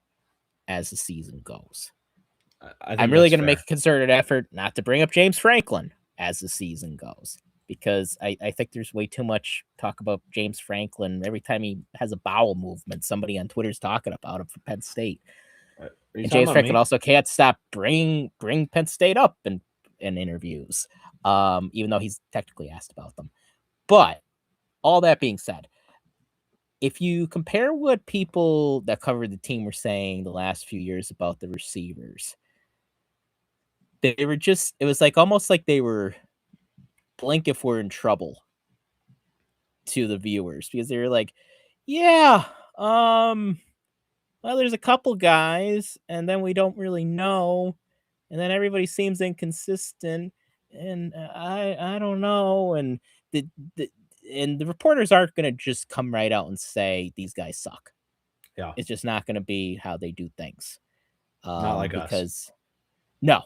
as the season goes. I'm really going to make a concerted effort not to bring up James Franklin as the season goes, because I think there's way too much talk about James Franklin. Every time he has a bowel movement, somebody on Twitter's talking about him for Penn State. And James Franklin also can't stop bring Penn State up in interviews, even though he's technically asked about them. But all that being said, if you compare what people that covered the team were saying the last few years about the receivers, they were just, it was like almost like they were blink if we're in trouble to the viewers, because they were like, yeah, well, there's a couple guys, and then we don't really know, and then everybody seems inconsistent, and I don't know, and the reporters aren't going to just come right out and say these guys suck. Yeah, it's just not going to be how they do things. Not like because us. No,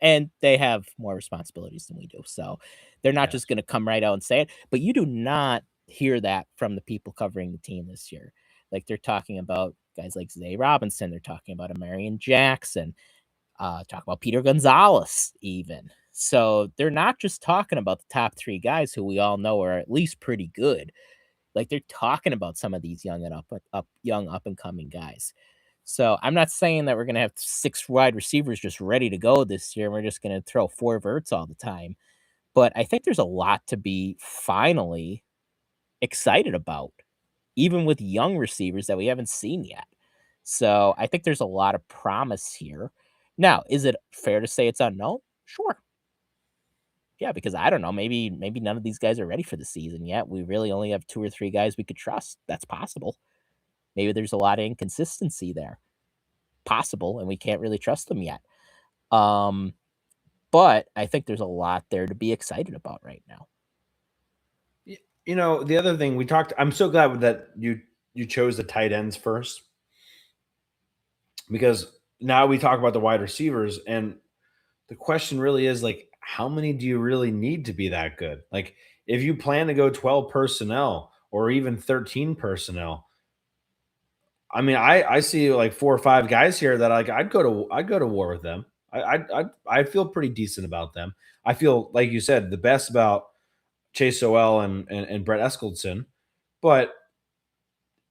and they have more responsibilities than we do, so they're not just going to come right out and say it. But you do not hear that from the people covering the team this year. Like, they're talking about guys like Zay Robinson, they're talking about Amarian Jackson, talk about Peter Gonzalez even. So they're not just talking about the top 3 guys who we all know are at least pretty good. Like, they're talking about some of these young and up and coming guys. So I'm not saying that we're gonna have 6 wide receivers just ready to go this year. We're just gonna throw 4 verts all the time. But I think there's a lot to be finally excited about, even with young receivers that we haven't seen yet. So I think there's a lot of promise here. Now, is it fair to say it's unknown? Sure. Yeah, because I don't know, maybe none of these guys are ready for the season yet. We really only have 2 or 3 guys we could trust. That's possible. Maybe there's a lot of inconsistency there. Possible, and we can't really trust them yet. But I think there's a lot there to be excited about right now. You know, the other thing we talked, I'm so glad that you chose the tight ends first, because now we talk about the wide receivers, and the question really is, like, how many do you really need to be that good? Like, if you plan to go 12 personnel or even 13 personnel, I mean, I see like 4 or 5 guys here that I'd go to war with them. I feel pretty decent about them. I feel, like you said, the best about Chase Sowell and Brett Eskildsen. But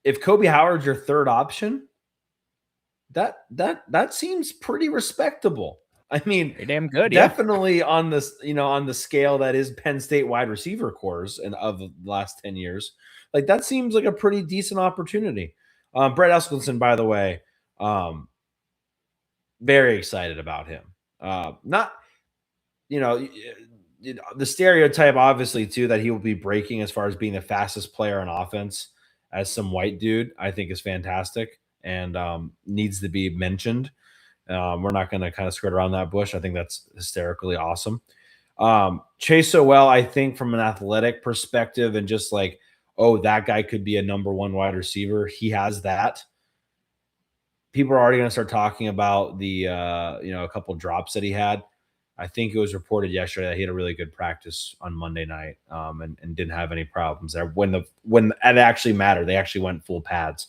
if Kobe Howard's your third option, that seems pretty respectable. I mean, Pretty damn good, definitely on this, on the scale that is Penn State wide receiver cores and of the last 10 years. Like, that seems like a pretty decent opportunity. Brett Eskildsen, by the way, very excited about him. Not, the stereotype, obviously, too, that he will be breaking as far as being the fastest player on offense as some white dude, I think is fantastic and needs to be mentioned. We're not going to kind of skirt around that bush. I think that's hysterically awesome. Chase Sowell, I think from an athletic perspective and just like, oh, that guy could be a number 1 wide receiver. He has that. People are already going to start talking about the, a couple drops that he had. I think it was reported yesterday that he had a really good practice on Monday night and didn't have any problems there. When it actually mattered, they actually went full pads.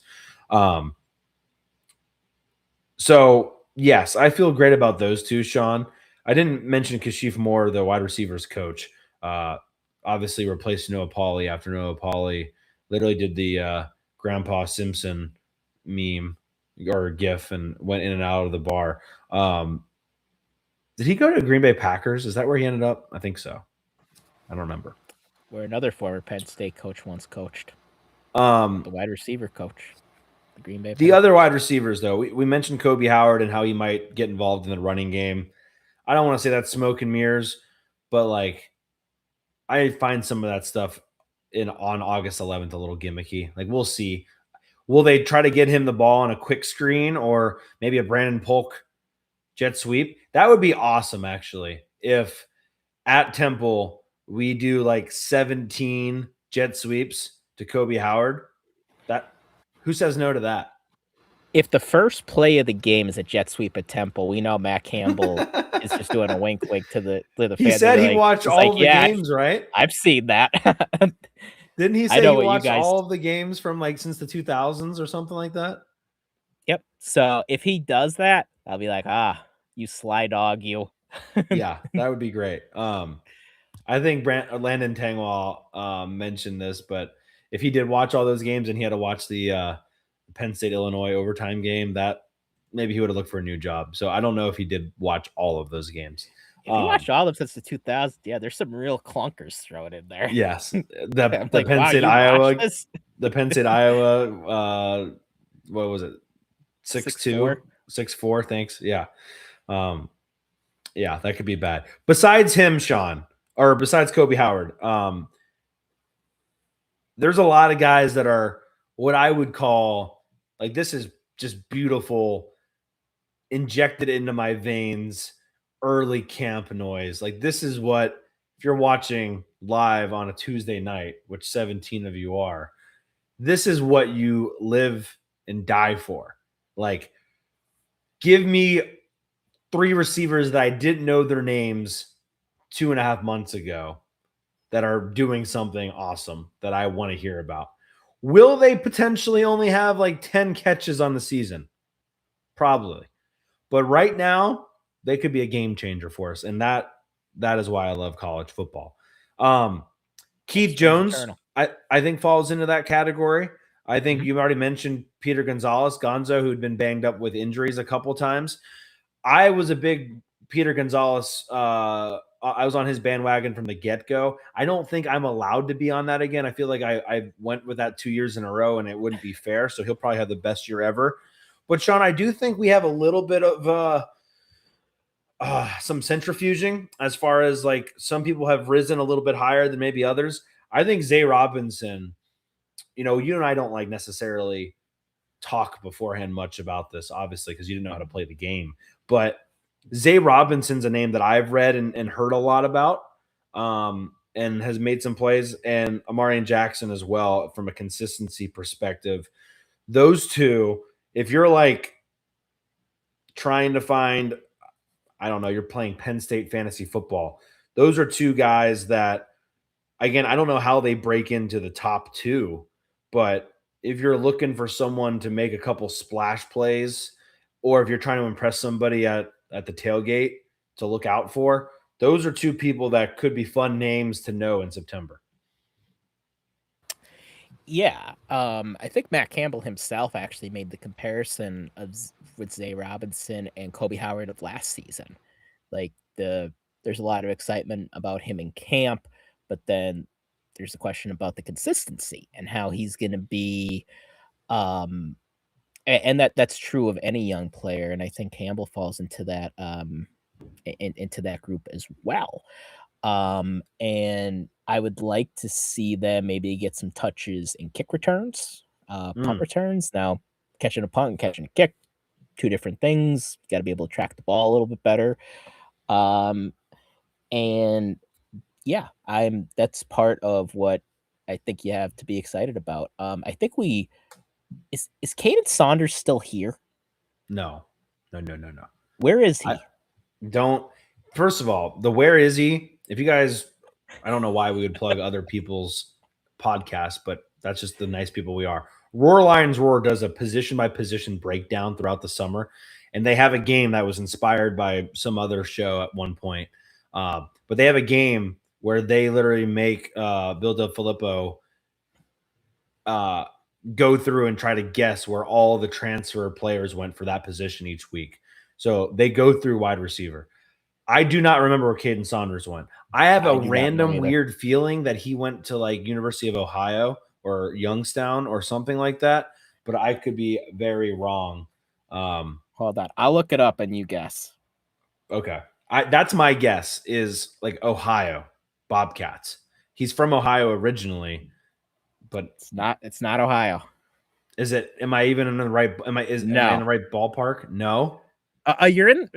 So, yes, I feel great about those 2, Shawn. I didn't mention Kashif Moore, the wide receivers coach. Obviously replaced Noah Pauley after Noah Pauley literally did the Grandpa Simpson meme or GIF and went in and out of the bar. Did he go to Green Bay Packers? Is that where he ended up? I think so. I don't remember. Where another former Penn State coach once coached. The wide receiver coach. The Green Bay Packers. The other wide receivers, though, we mentioned Kobe Howard and how he might get involved in the running game. I don't want to say that's smoke and mirrors, but like, I find some of that stuff on August 11th a little gimmicky. Like, we'll see. Will they try to get him the ball on a quick screen or maybe a Brandon Polk jet sweep? That would be awesome, actually. If at Temple we do like 17 jet sweeps to Kobe Howard, who says no to that? If the first play of the game is a jet sweep at Temple, we know Matt Campbell is just doing a wink to the fans. He said he watched all the games, right? I've seen that. Didn't he say he watched all of the games from like since the 2000s or something like that? Yep. So if he does that, I'll be like, you sly dog, you. Yeah, that would be great. I think Landon Tangwall mentioned this, but if he did watch all those games and he had to watch the Penn State Illinois overtime game, that maybe he would have looked for a new job. So I don't know if he did watch all of those games. If you watched all of them since the 2000s, yeah, there's some real clunkers thrown in there. Yes, the Penn State Iowa, the Penn State Iowa. What was it? 6'2", 6'4". Thanks. Yeah, yeah, that could be bad. Besides him, Shawn, or besides Kobe Howard, there's a lot of guys that are what I would call like, this is just beautiful, injected into my veins, early camp noise. Like, this is what, if you're watching live on a Tuesday night, which 17 of you are, this is what you live and die for. Like, give me 3 receivers that I didn't know their names 2.5 months ago that are doing something awesome that I want to hear about. Will they potentially only have like 10 catches on the season? Probably. But right now, they could be a game changer for us. And that that is why I love college football. Keith Streams Jones, eternal. I think falls into that category. I think Mhm. you've already mentioned Peter Gonzo, who'd been banged up with injuries a couple times. I was a big Peter Gonzalez. I was on his bandwagon from the get-go. I don't think I'm allowed to be on that again. I feel like I went with that 2 years in a row, and it wouldn't be fair. So he'll probably have the best year ever. But Shawn, I do think we have a little bit of some centrifuging as far as like some people have risen a little bit higher than maybe others. I think Zay Robinson, you and I don't like necessarily talk beforehand much about this, obviously, because you didn't know how to play the game. But Zay Robinson's a name that I've read and heard a lot about, and has made some plays, and Amarian Jackson as well from a consistency perspective. Those two, if you're like trying to find, I don't know, you're playing Penn State fantasy football, those are two guys that, again, I don't know how they break into the top two, but if you're looking for someone to make a couple splash plays, or if you're trying to impress somebody at the tailgate to look out for, those are two people that could be fun names to know in September. Yeah, I think Matt Campbell himself actually made the comparison with Zay Robinson and Kobe Howard of last season. Like there's a lot of excitement about him in camp, but then there's a question about the consistency and how he's going to be. And that's true of any young player, and I think Campbell falls into that into that group as well. And I would like to see them maybe get some touches in kick returns, punt returns. Now, catching a punt and catching a kick, two different things. Got to be able to track the ball a little bit better. And yeah, that's part of what I think you have to be excited about. I think is Caden Saunders still here? No. Where is he? First of all, where is he? If you guys, I don't know why we would plug other people's podcasts, but that's just the nice people we are. Roar Lions Roar does a position by position breakdown throughout the summer, and they have a game that was inspired by some other show at one point. But they have a game where they literally make Bill DeFilippo go through and try to guess where all the transfer players went for that position each week. So they go through wide receiver. I do not remember where Caden Saunders went. I have a random weird feeling that he went to like University of Ohio or Youngstown or something like that, but I could be very wrong. Hold on. I'll look it up and you guess. Okay. That's my guess, is like Ohio Bobcats. He's from Ohio originally, but it's not Ohio. Is it? Am I even in the right? Am I in the right ballpark? No. You're in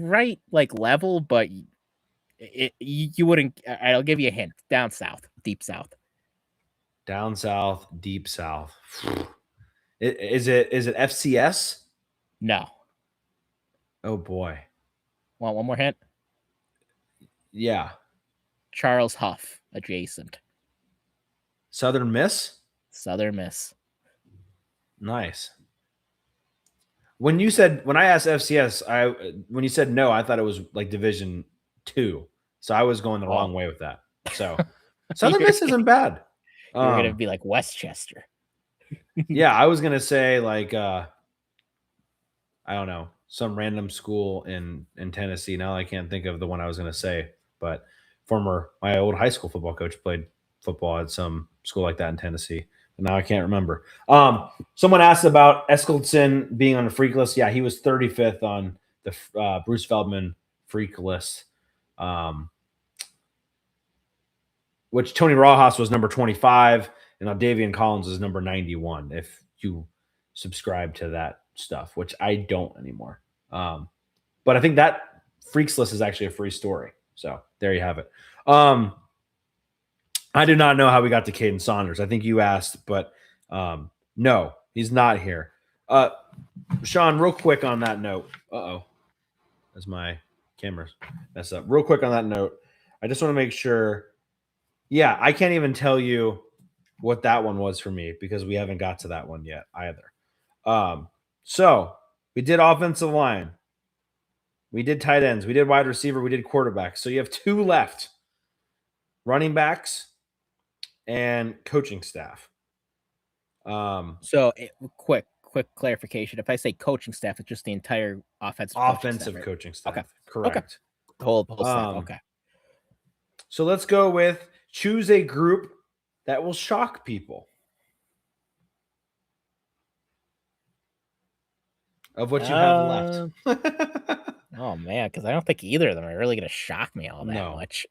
right like level, but you wouldn't. I'll give you a hint. Down south, deep south. Down south, deep south. Is it FCS? No. Oh boy. Want one more hint? Yeah. Charles Huff adjacent. Southern Miss? Southern Miss. Nice. When I asked FCS, when you said no, I thought it was like Division 2. So I was going the wrong way with that. So Southern Miss isn't bad. You're gonna be like Westchester. Yeah, I was gonna say like I don't know, some random school in Tennessee. Now I can't think of the one I was gonna say, but my old high school football coach played football at some school like that in Tennessee. Now I can't remember. Someone asked about Eskildsen being on the freak list. Yeah, he was 35th on the Bruce Feldman freak list, which Tony Rojas was number 25, and Davian Collins is number 91. If you subscribe to that stuff, which I don't anymore. But I think that freaks list is actually a free story. So there you have it. I do not know how we got to Caden Saunders. I think you asked, but no, he's not here. Shawn, real quick on that note. As my camera's messed up. Real quick on that note, I just want to make sure. Yeah, I can't even tell you what that one was for me because we haven't got to that one yet either. So we did offensive line. We did tight ends. We did wide receiver. We did quarterbacks. So you have 2 left: running backs and coaching staff. So quick clarification. If I say coaching staff, it's just the entire offensive coaching staff. Okay. Correct. Okay. The whole staff. Okay. So let's go with choose a group that will shock people. Of what you have left. Oh man, because I don't think either of them are really going to shock me all that much.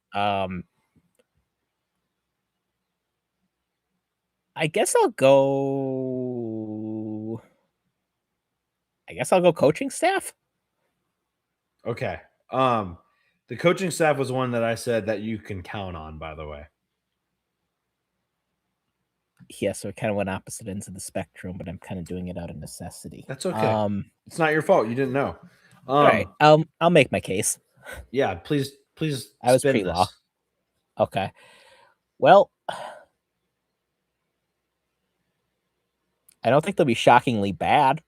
I guess I'll go coaching staff. Okay. The coaching staff was one that I said that you can count on, by the way. Yeah, so it kind of went opposite ends of the spectrum, but I'm kind of doing it out of necessity. That's okay. It's not your fault. You didn't know. All right. I'll make my case. Yeah, please I was pre-law. Okay. Well, I don't think they'll be shockingly bad.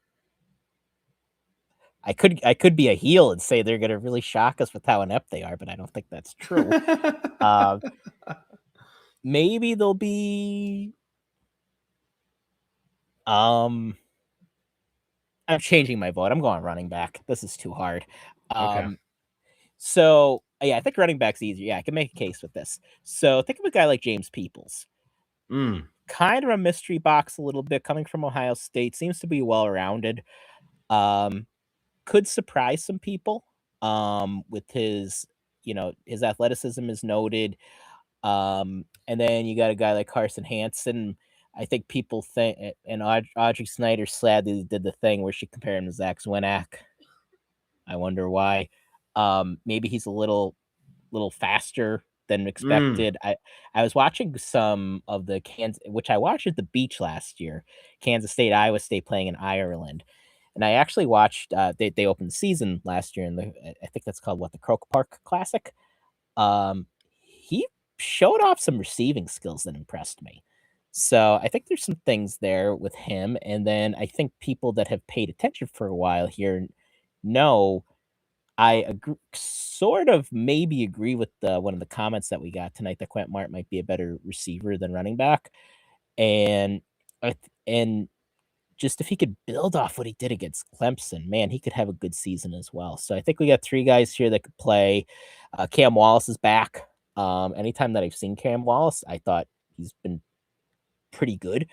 I could be a heel and say they're going to really shock us with how inept they are, but I don't think that's true. Maybe they'll be. I'm changing my vote. I'm going running back. This is too hard. Okay. So yeah, I think running back's easier. Yeah, I can make a case with this. So think of a guy like James Peoples. Kind of a mystery box a little bit, coming from Ohio State. Seems to be well-rounded. Could surprise some people. With his, his athleticism is noted. And then you got a guy like Carson Hansen. I think people think, and Audrey Snyder sadly did the thing where she compared him to Zach Zwinak. I wonder why. Maybe he's a little faster than expected. I was watching some of the which I watched at the beach last year, Kansas State, Iowa State playing in Ireland. And I actually watched, they opened the season last year in I think that's called the Croke Park Classic. He showed off some receiving skills that impressed me. So I think there's some things there with him. And then I think people that have paid attention for a while here know I sort of maybe agree with one of the comments that we got tonight that Quentin Mart might be a better receiver than running back. And just if he could build off what he did against Clemson, man, he could have a good season as well. So I think we got 3 guys here that could play. Cam Wallace is back. Anytime that I've seen Cam Wallace, I thought he's been pretty good.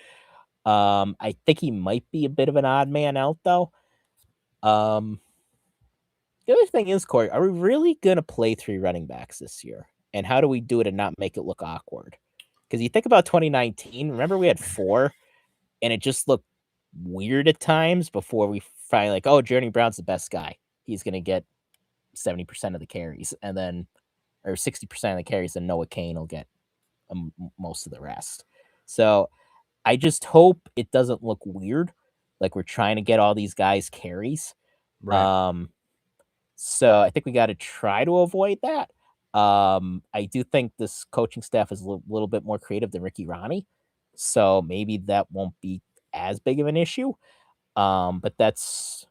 I think he might be a bit of an odd man out, though. The other thing is, Cory, are we really going to play 3 running backs this year? And how do we do it and not make it look awkward? Because you think about 2019, remember we had 4, and it just looked weird at times before we finally Journey Brown's the best guy. He's going to get 70% of the carries, and then, or 60% of the carries, and Noah Kane will get most of the rest. So I just hope it doesn't look weird, like we're trying to get all these guys carries. Right. So I think we got to try to avoid that. I do think this coaching staff is a little bit more creative than Ricky Ronnie, so maybe that won't be as big of an issue. But that's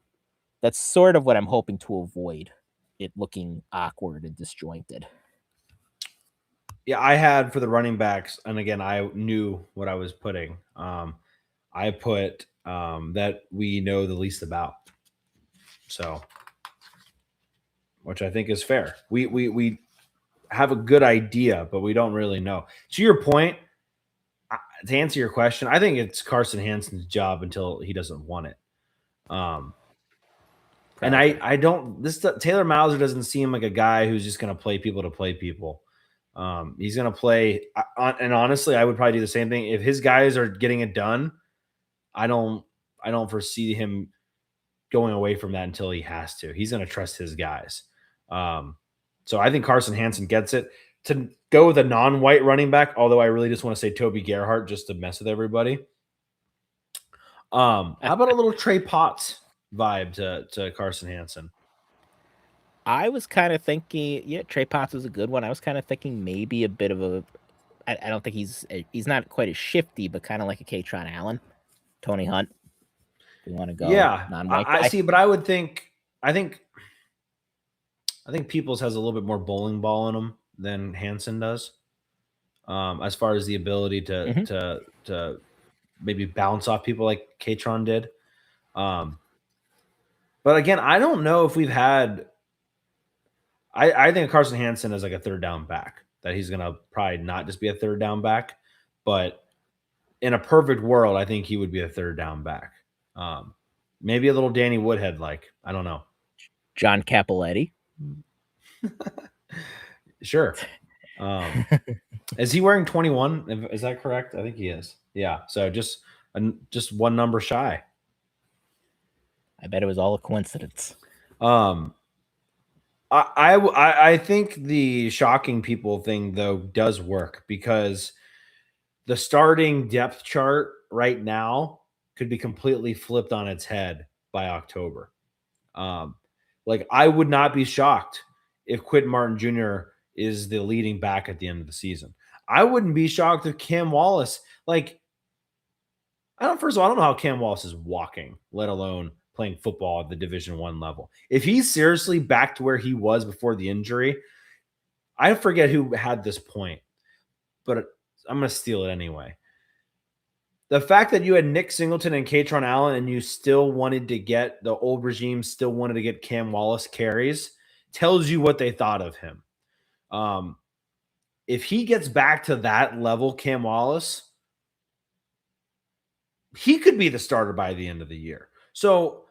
sort of what I'm hoping to avoid, it looking awkward and disjointed. Yeah, I had for the running backs, and again, I knew what I was putting. I put that we know the least about. So, which I think is fair. We have a good idea, but we don't really know. To your point, to answer your question, I think it's Carson Hansen's job until he doesn't want it. And I don't. Taylor Mauser doesn't seem like a guy who's just going to play people to play people. He's going to play, and honestly, I would probably do the same thing if his guys are getting it done. I don't foresee him going away from that until he has to. He's going to trust his guys. So I think Carson Hansen gets it. To go with a non-white running back, although I really just want to say Toby Gerhart just to mess with everybody. How about a little Trey Potts vibe to Carson Hansen? I was kind of thinking, Trey Potts was a good one. I was kind of thinking maybe a bit of a. I don't think he's not quite as shifty, but kind of like a Katron Allen, Tony Hunt. If you want to go, yeah, I see. But I think I think Peoples has a little bit more bowling ball in him than Hansen does, as far as the ability to maybe bounce off people like Katron did. But again, I don't know if we've had. I think Carson Hansen is like a third down back, that he's going to probably not just be a third down back, but in a perfect world, I think he would be a third down back. Maybe a little Danny Woodhead like. I don't know. John Cappelletti. Sure. Is he wearing 21? Is that correct? I think he is. Yeah. So just one number shy. I bet it was all a coincidence. I think the shocking people thing though does work, because the starting depth chart right now could be completely flipped on its head by October. Like, I would not be shocked if Quentin Martin Jr. is the leading back at the end of the season. I wouldn't be shocked if Cam Wallace, like, first of all, I don't know how Cam Wallace is walking, let alone playing football at the Division I level. If he's seriously back to where he was before the injury, I forget who had this point, but I'm going to steal it anyway. The fact that you had Nick Singleton and Katron Allen and you still wanted to get, the old regime still wanted to get Cam Wallace carries, tells you what they thought of him. If he gets back to that level, Cam Wallace, he could be the starter by the end of the year. So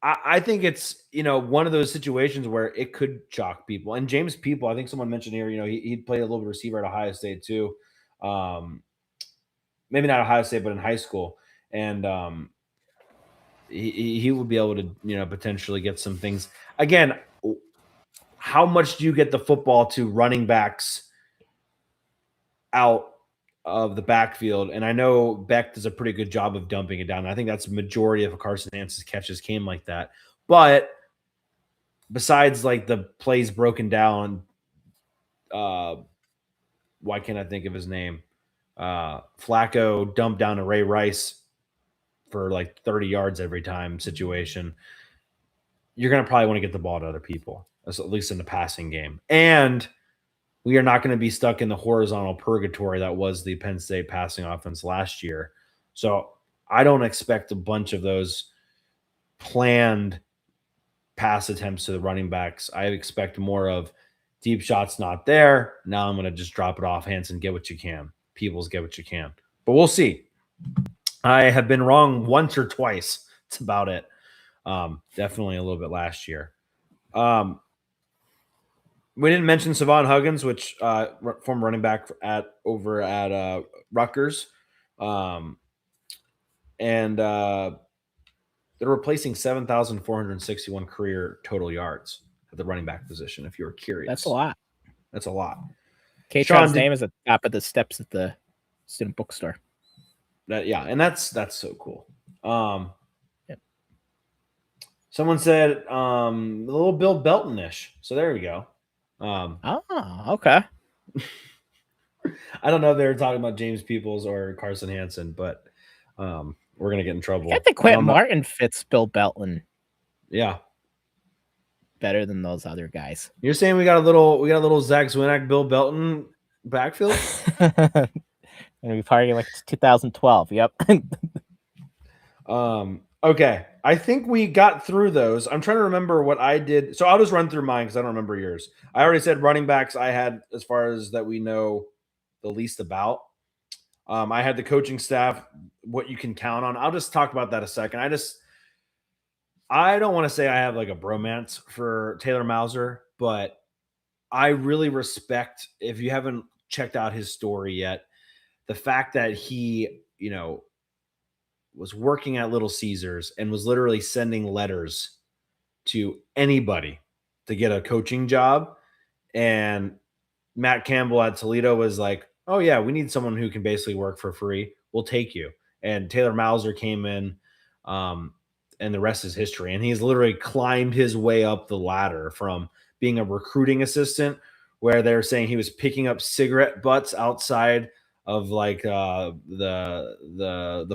I think it's, one of those situations where it could shock people. And James People, I think someone mentioned here, he played a little bit of receiver at Ohio State too. Maybe not Ohio State, but in high school. And he would be able to, potentially get some things. Again, how much do you get the football to running backs out of the backfield? And I know Becht does a pretty good job of dumping it down. I think that's the majority of Carson Hansen's catches came like that. But besides like the plays broken down, why can't I think of his name? Flacco dumped down to Ray Rice for like 30 yards every time situation. You're going to probably want to get the ball to other people, at least in the passing game. And we are not going to be stuck in the horizontal purgatory that was the Penn State passing offense last year. So I don't expect a bunch of those planned pass attempts to the running backs. I expect more of deep shots not there. Now I'm going to just drop it off. Hansen, get what you can. Peoples, get what you can. But we'll see. I have been wrong once or twice. That's about it. Definitely a little bit last year. We didn't mention Savon Huggins, which former running back over at Rutgers. And they're replacing 7,461 career total yards at the running back position, if you were curious. That's a lot. That's a lot. Katron's name is at the top of the steps at the student bookstore. And that's so cool. Yep. Someone said a little Bill Belton-ish. So there we go. Okay. I don't know if they were talking about James Peoples or Carson Hansen, but we're gonna get in trouble. I think Quentin Martin fits Bill Belton. Yeah, better than those other guys. You're saying we got a little Zach Zwinak, Bill Belton backfield? And we partying like it's 2012. Yep. Okay. I think we got through those. I'm trying to remember what I did. So I'll just run through mine because I don't remember yours. I already said running backs I had, as far as that we know the least about. I had the coaching staff, what you can count on. I'll just talk about that a second. I don't want to say I have like a bromance for Taylor Mauser, but I really respect, if you haven't checked out his story yet, the fact that he, was working at Little Caesars and was literally sending letters to anybody to get a coaching job. And Matt Campbell at Toledo was like, oh yeah, we need someone who can basically work for free. We'll take you. And Taylor Mauser came in, and the rest is history. And he's literally climbed his way up the ladder from being a recruiting assistant, where they're saying he was picking up cigarette butts outside of like the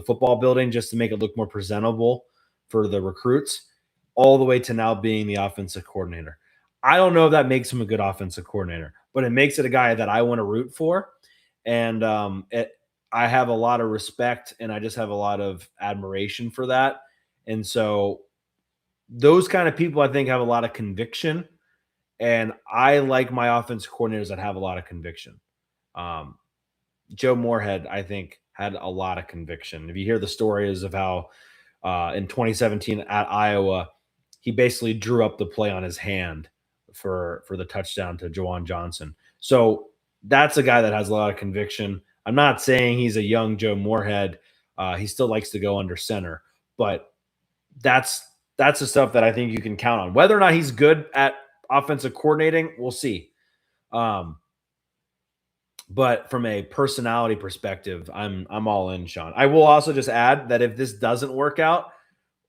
football building just to make it look more presentable for the recruits, all the way to now being the offensive coordinator. I don't know if that makes him a good offensive coordinator, but it makes it a guy that I want to root for. And I have a lot of respect and I just have a lot of admiration for that. And so those kind of people, I think, have a lot of conviction. And I like my offensive coordinators that have a lot of conviction. Joe Moorhead, I think, had a lot of conviction. If you hear the stories of how in 2017 at Iowa, he basically drew up the play on his hand for the touchdown to Juwan Johnson. So that's a guy that has a lot of conviction. I'm not saying he's a young Joe Moorhead. He still likes to go under center, but that's the stuff that I think you can count on. Whether or not he's good at offensive coordinating, we'll see. But from a personality perspective, I'm all in, Shawn. I will also just add that if this doesn't work out,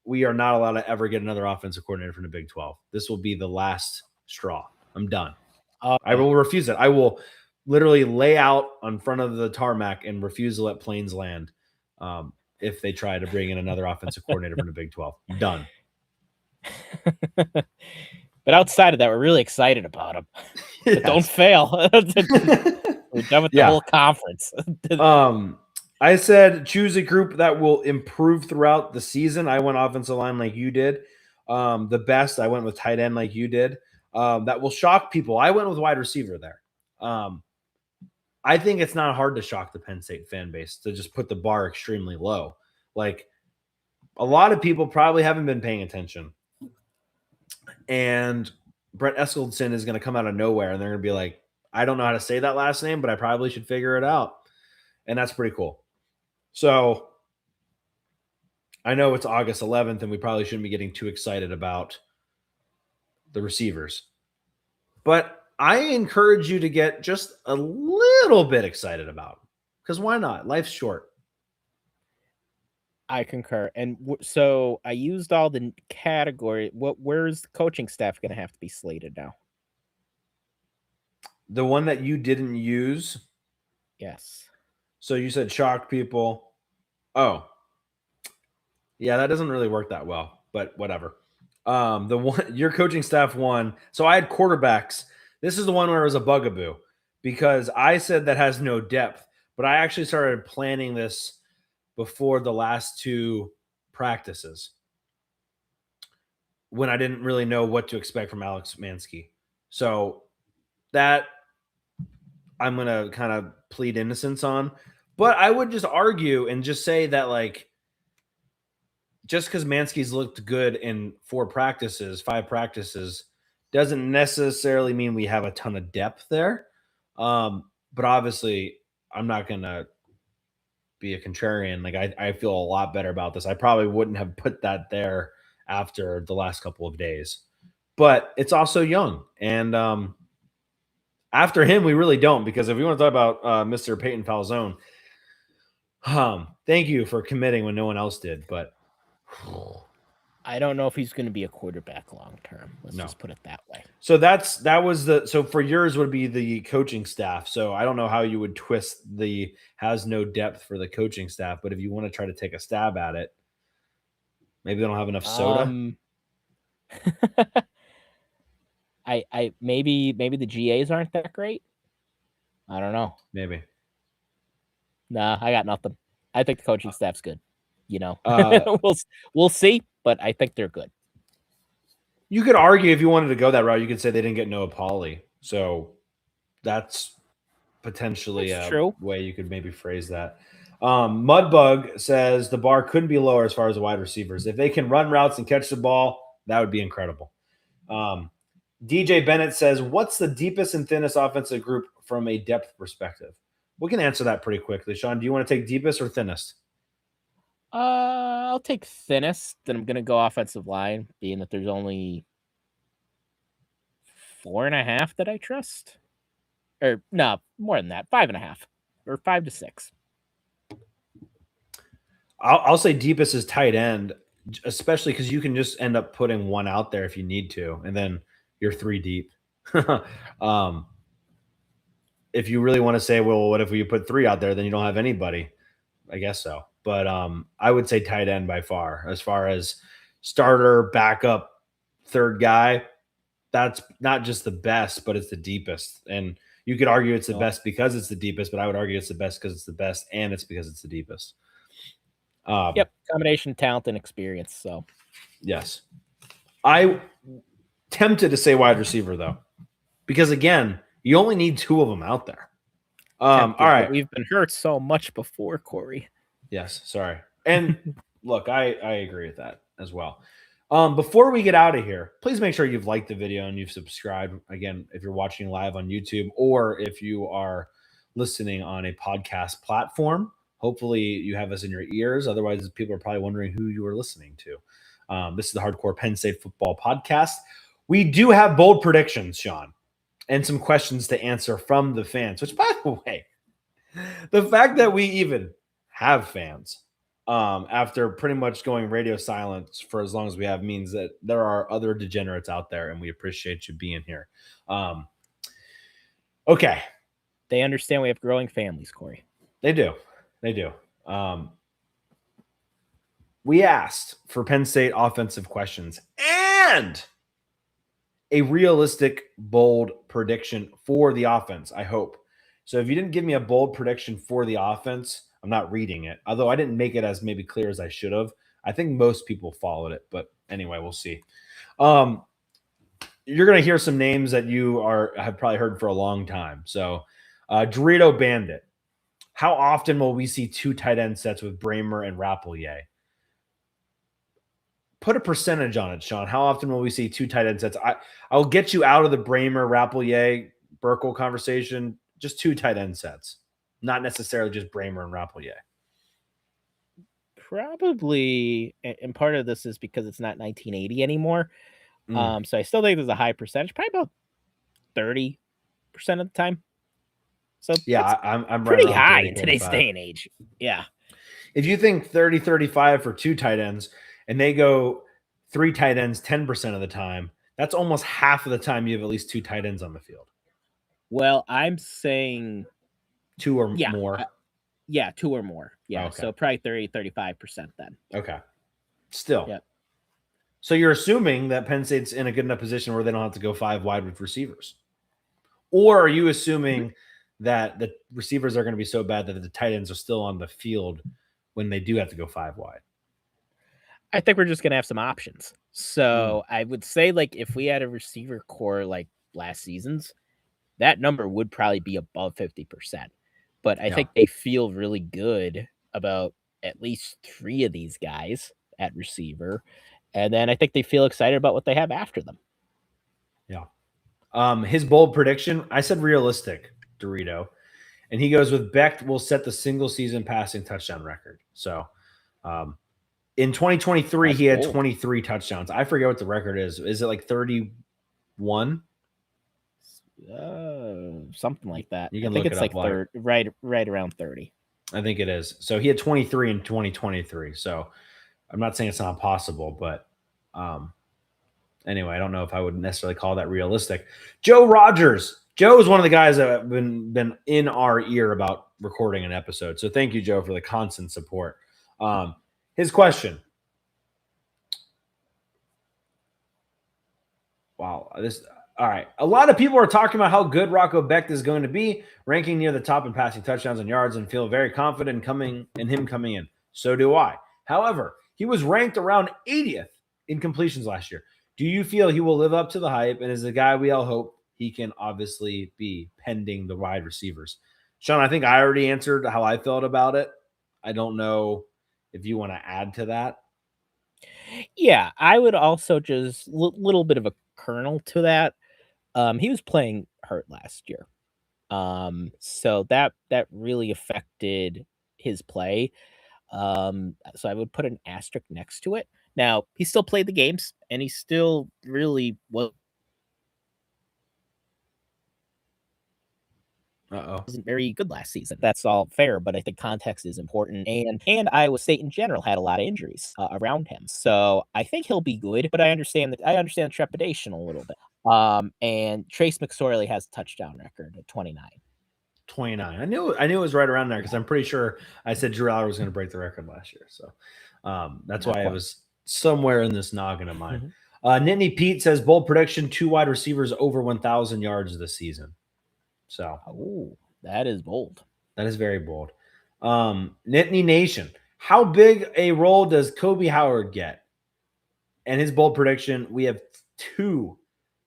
we are not allowed to ever get another offensive coordinator from the Big 12. This will be the last straw. I'm done. I will refuse it. I will literally lay out on front of the tarmac and refuse to let planes land if they try to bring in another offensive coordinator from the Big 12. Done. But outside of that, we're really excited about him. Yes. Don't fail. We're done with the whole conference. I said choose a group that will improve throughout the season. I went offensive line like you did. The best, I went with tight end like you did. That will shock people. I went with wide receiver there. I think it's not hard to shock the Penn State fan base to just put the bar extremely low. Like, a lot of people probably haven't been paying attention. And Brett Eskildsen is going to come out of nowhere, and they're going to be like, I don't know how to say that last name, but I probably should figure it out. And that's pretty cool. So I know it's August 11th, and we probably shouldn't be getting too excited about the receivers. But I encourage you to get just a little bit excited about them, because why not? Life's short. I concur. And so I used all the category. Where's the coaching staff going to have to be slated now? The one that you didn't use? Yes. So you said shock people. Oh. Yeah, that doesn't really work that well, but whatever. The one your coaching staff won. So I had quarterbacks. This is the one where it was a bugaboo because I said that has no depth, but I actually started planning this before the last two practices when I didn't really know what to expect from Alex Mansky. So that I'm going to kind of plead innocence on, but I would just argue and just say that, like, just because Mansky's looked good in 5 practices, doesn't necessarily mean we have a ton of depth there. But obviously I'm not going to be a contrarian. Like, I feel a lot better about this. I probably wouldn't have put that there after the last couple of days, but it's also young. And after him, we really don't, because if we want to talk about Mr. Peyton Falzone, thank you for committing when no one else did, but I don't know if he's going to be a quarterback long term. Let's just put it that way. So so for yours would be the coaching staff. So I don't know how you would twist the has no depth for the coaching staff, but if you want to try to take a stab at it, maybe they don't have enough soda. I maybe the GAs aren't that great. I don't know. Maybe. Nah, I got nothing. I think the coaching staff's good. You know, we'll see, but I think they're good. You could argue if you wanted to go that route, you could say they didn't get Noah Pauley. So that's potentially a way you could maybe phrase that. Mudbug says the bar couldn't be lower as far as the wide receivers. If they can run routes and catch the ball, that would be incredible. DJ Bennett says, what's the deepest and thinnest offensive group from a depth perspective? We can answer that pretty quickly. Shawn, do you want to take deepest or thinnest? I'll take thinnest. Then I'm going to go offensive line, being that there's only 4.5 that I trust. Or no, more than that, 5.5 or 5 to 6. I'll say deepest is tight end, especially because you can just end up putting one out there if you need to, and then you're 3 deep. If you really want to say, well, what if we put 3 out there, then you don't have anybody? I guess so. But I would say tight end by far. As far as starter, backup, third guy, that's not just the best, but it's the deepest. And you could argue it's the best because it's the deepest, but I would argue it's the best because it's the best, and it's because it's the deepest. Yep, combination talent and experience. So, yes, I tempted to say wide receiver though, because again, you only need 2 of them out there. All right, we've been hurt so much before, Cory. Yes, sorry. And look, I agree with that as well. Before we get out of here, please make sure you've liked the video and you've subscribed. Again, if you're watching live on YouTube or if you are listening on a podcast platform, hopefully you have us in your ears. Otherwise, people are probably wondering who you are listening to. This is the Hardcore Penn State Football podcast. We do have bold predictions, Shawn, and some questions to answer from the fans, which, by the way, the fact that we even have fans after pretty much going radio silence for as long as we have means that there are other degenerates out there, and we appreciate you being here. Okay. They understand we have growing families, Cory. They do. We asked for Penn State offensive questions and a realistic, bold prediction for the offense, I hope. So if you didn't give me a bold prediction for the offense, I'm not reading it, although I didn't make it as maybe clear as I should have. I think most people followed it, but anyway, we'll see. You're going to hear some names that you have probably heard for a long time. So Dorito Bandit. How often will we see 2 tight end sets with Brahmer and Rappleyea? Put a percentage on it, Shawn. How often will we see 2 tight end sets? I'll get you out of the Brahmer, Rappleyea, Burkle conversation. Just 2 tight end sets. Not necessarily just Brahmer and Rappleyea. Probably, and part of this is because it's not 1980 anymore. So I still think there's a high percentage, probably about 30% of the time. So yeah, I'm pretty right high 30, in today's day and age. Yeah. If you think 30, 35 for 2 tight ends, and they go 3 tight ends 10% of the time, that's almost half of the time you have at least 2 tight ends on the field. Well, I'm saying 2 or more. 2 or more. Yeah. Okay. So probably 30, 35% then. Okay. Still. Yep. So you're assuming that Penn State's in a good enough position where they don't have to go 5 wide with receivers? Or are you assuming that the receivers are going to be so bad that the tight ends are still on the field when they do have to go 5 wide? I think we're just going to have some options. So I would say, like, if we had a receiver core like last season's, that number would probably be above 50%. But I think they feel really good about at least 3 of these guys at receiver. And then I think they feel excited about what they have after them. Yeah. His bold prediction, I said realistic, Dorito. And he goes with Becht will set the single season passing touchdown record. So in 2023, he had 23 touchdowns. I forget what the record is. Is it like 31? Something like that. You can I think look it's it like up right around 30. I think it is. So he had 23 in 2023. So I'm not saying it's not possible, but anyway, I don't know if I would necessarily call that realistic. Joe Rogers. Joe is one of the guys that have been in our ear about recording an episode. So thank you, Joe, for the constant support. His question. Wow. All right. A lot of people are talking about how good Rocco Becht is going to be, ranking near the top in passing touchdowns and yards, and feel very confident in him coming in. So do I. However, he was ranked around 80th in completions last year. Do you feel he will live up to the hype and is the guy we all hope he can obviously be, pending the wide receivers? Shawn, I think I already answered how I felt about it. I don't know if you want to add to that. Yeah, I would also just little bit of a kernel to that. He was playing hurt last year. So that really affected his play. So I would put an asterisk next to it. Now, he still played the games and he still really wasn't very good last season. That's all fair, but I think context is important. And Iowa State in general had a lot of injuries around him. So I think he'll be good, but I understand trepidation a little bit. And Trace McSorley has a touchdown record at 29. 29. I knew it was right around there because I'm pretty sure I said Drew Aller was going to break the record last year. So that's why I was somewhere in this noggin of mine. Nittany Pete says bold prediction: 2 wide receivers over 1,000 yards this season. So, that is bold. That is very bold. Nittany Nation, how big a role does Kobe Howard get? And his bold prediction: we have 2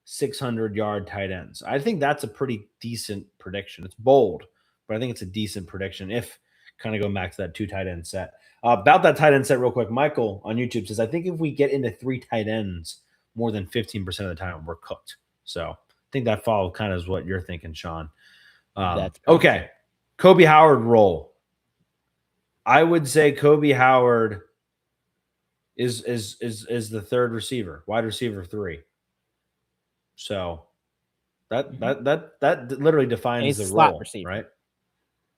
600-yard tight ends. I think that's a pretty decent prediction. It's bold, but I think it's a decent prediction if kind of going back to that 2 tight end set. About that tight end set real quick, Michael on YouTube says, I think if we get into 3 tight ends more than 15% of the time, we're cooked. So I think that follow kind of is what you're thinking, Shawn. Okay. Kobe Howard role. I would say Kobe Howard is the third receiver, wide receiver 3. So that literally defines the role, receiver. Right?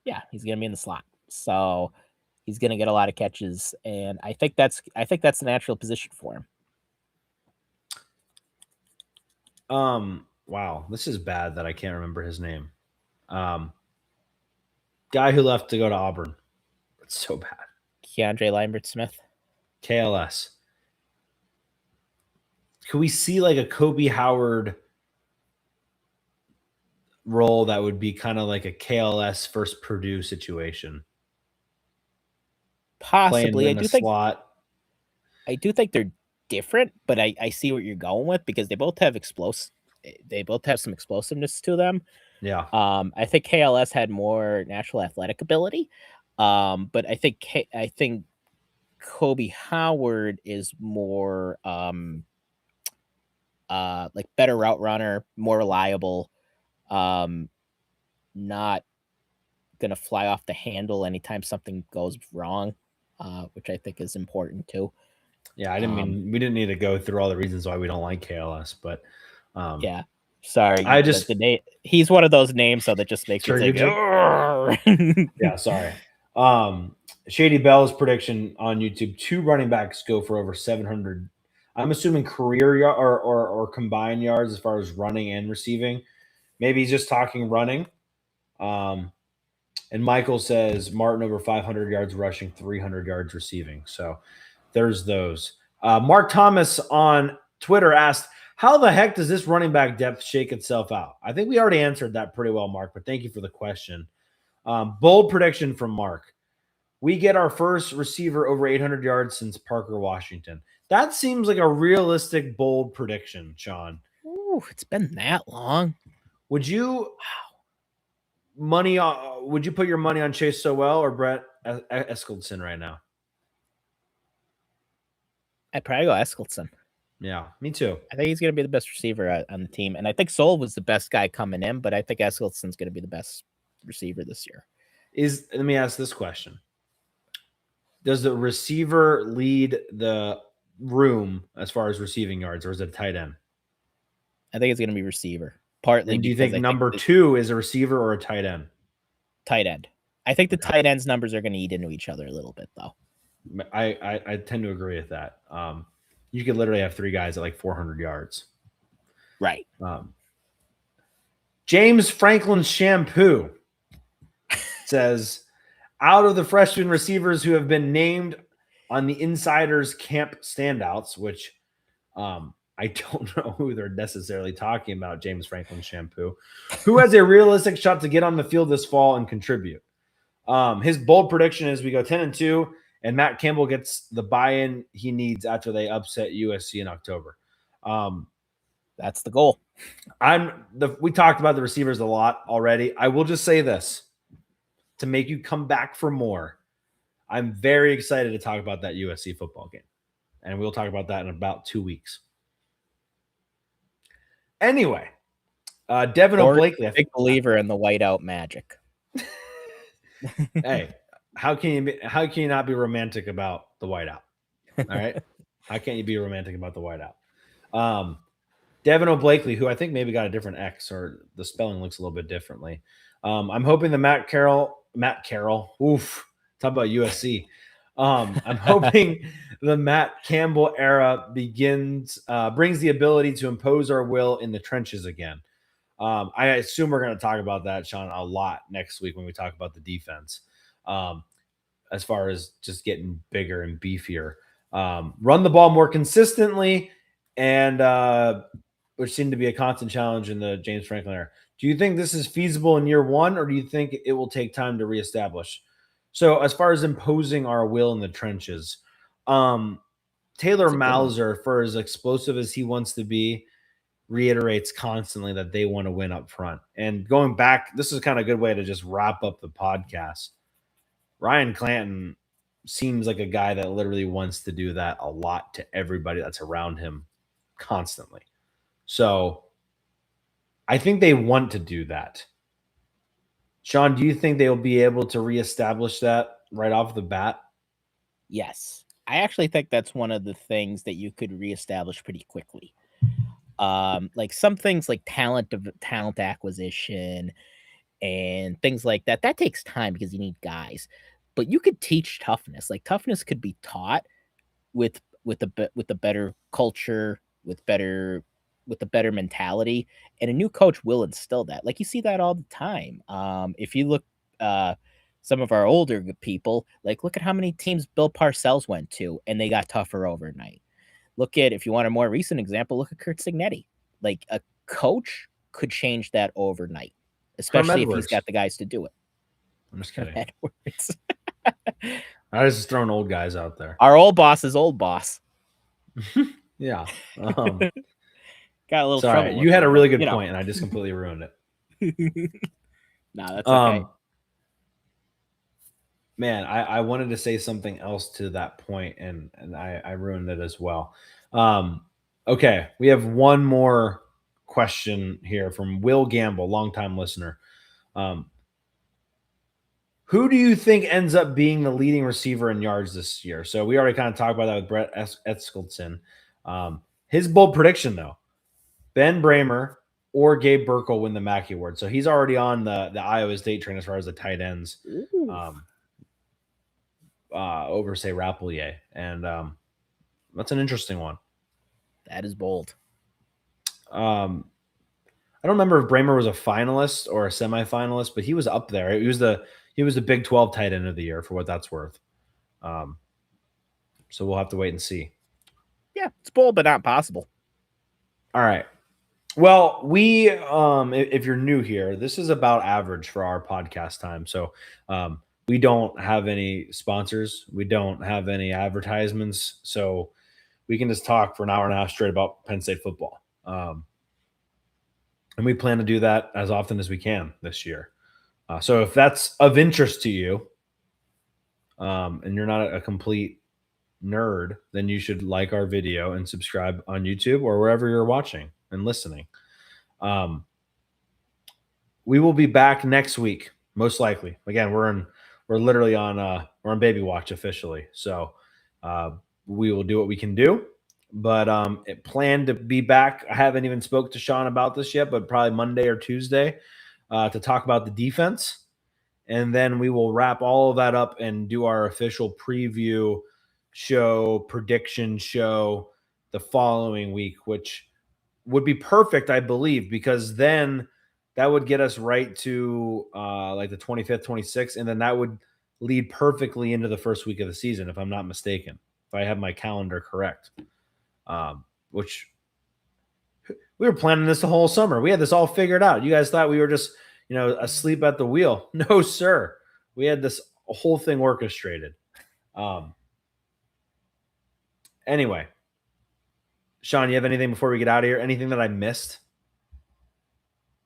Yeah, he's gonna be in the slot. So he's gonna get a lot of catches, and I think that's the natural position for him. Wow, this is bad that I can't remember his name. Guy who left to go to Auburn. It's so bad. Keandre Lambert-Smith. KLS. Could we see like a Kobe Howard role that would be kind of like a KLS versus Purdue situation? Possibly. I do think they're different, but I see what you're going with because they both have some explosiveness to them. Yeah. I think KLS had more natural athletic ability. But I think Kobe Howard is more like better route runner, more reliable, not gonna fly off the handle anytime something goes wrong, which I think is important too. Yeah, we didn't need to go through all the reasons why we don't like KLS, but yeah. Sorry, he's one of those names, so that just makes you think. Yeah, sorry. Shady Bell's prediction on YouTube: 2 running backs go for over 700. I'm assuming career yard or combined yards as far as running and receiving. Maybe he's just talking running. And Michael says Martin over 500 yards rushing, 300 yards receiving. So there's those. Mark Thomas on Twitter asked, how the heck does this running back depth shake itself out? I think we already answered that pretty well, Mark, but thank you for the question. Bold prediction from Mark. We get our first receiver over 800 yards since Parker Washington. That seems like a realistic, bold prediction, Shawn. Ooh, it's been that long. Would you put your money on Chase Sowell or Brett Eskildsen right now? I'd probably go Eskildsen. Yeah, me too. I think he's going to be the best receiver on the team. And I think Sowell was the best guy coming in, but I think Eskildsen's going to be the best receiver this year. Let me ask this question. Does the receiver lead the room as far as receiving yards, or is it a tight end? I think it's going to be receiver. Partly. And do you think number 2 is a receiver or a tight end? Tight end. I think the tight ends numbers are going to eat into each other a little bit, though. I tend to agree with that. You could literally have 3 guys at like 400 yards. Right. James Franklin Shampoo says, out of the freshman receivers who have been named on the Insiders Camp standouts, which I don't know who they're necessarily talking about, James Franklin Shampoo, who has a realistic shot to get on the field this fall and contribute. His bold prediction is we go 10-2, and Matt Campbell gets the buy-in he needs after they upset USC in October. That's the goal. We talked about the receivers a lot already. I will just say this to make you come back for more. I'm very excited to talk about that USC football game, and we'll talk about that in about 2 weeks. Anyway, Devin O'Blakely, big believer in the whiteout magic. Hey, how can you not be romantic about the whiteout? All right, how can't you be romantic about the whiteout? Devin O'Blakely, who I think maybe got a different X, or the spelling looks a little bit differently. I'm hoping the Matt Carroll. Oof, talk about USC. I'm hoping the Matt Campbell era brings the ability to impose our will in the trenches again. I assume we're going to talk about that, Shawn, a lot next week when we talk about the defense. As far as just getting bigger and beefier, run the ball more consistently and which seemed to be a constant challenge in the James Franklin era. Do you think this is feasible in year one, or do you think it will take time to reestablish? So, as far as imposing our will in the trenches, Taylor Mauser, for as explosive as he wants to be, reiterates constantly that they want to win up front. And going back, this is kind of a good way to just wrap up the podcast. Ryan Clanton seems like a guy that literally wants to do that a lot to everybody that's around him constantly. So I think they want to do that. Shawn, do you think they'll be able to reestablish that right off the bat? Yes. I actually think that's one of the things that you could reestablish pretty quickly. Like some things like talent acquisition and things like that takes time because you need guys. But you could teach toughness. Like toughness could be taught with a better culture, with a better mentality, and a new coach will instill that. Like you see that all the time. If you look some of our older people, like look at how many teams Bill Parcells went to and they got tougher overnight. Look at, if you want a more recent example, look at Curt Cignetti. Like a coach could change that overnight, especially if he's got the guys to do it. I'm just kidding. Edwards. I was just throwing old guys out there. Our old boss is old boss. Yeah. Got a little sorry, trouble. You had a really good point, and I just completely ruined it. No, that's okay. Man, I wanted to say something else to that point, and I ruined it as well. Okay, we have one more question here from Will Gamble, longtime listener. Who do you think ends up being the leading receiver in yards this year? So we already kind of talked about that with Brett Eskildsen. His bold prediction, though, Ben Brahmer or Gabe Burkle win the Mackey Award. So he's already on the Iowa State train as far as the tight ends. Over, say, Rapelier. And that's an interesting one. That is bold. I don't remember if Brahmer was a finalist or a semifinalist, but he was up there. He was the Big 12 tight end of the year, for what that's worth. So we'll have to wait and see. Yeah, it's bold, but not possible. All right. Well, we, if you're new here, this is about average for our podcast time. So we don't have any sponsors. We don't have any advertisements. So we can just talk for an hour and a half straight about Penn State football. And we plan to do that as often as we can this year. So if that's of interest to you, and you're not a complete nerd, then you should like our video and subscribe on YouTube or wherever you're watching and listening. We will be back next week, most likely. Again, we're literally on baby watch officially. So we will do what we can do. But it planned to be back. I haven't even spoke to Shawn about this yet, but probably Monday or Tuesday to talk about the defense. And then we will wrap all of that up and do our official preview show, prediction show the following week, which would be perfect, I believe, because then that would get us right to like the 25th, 26th, and then that would lead perfectly into the first week of the season, if I'm not mistaken, if I have my calendar correct. Which we were planning this the whole summer. We had this all figured out. You guys thought we were just, asleep at the wheel. No, sir. We had this whole thing orchestrated. Anyway, Shawn, you have anything before we get out of here? Anything that I missed?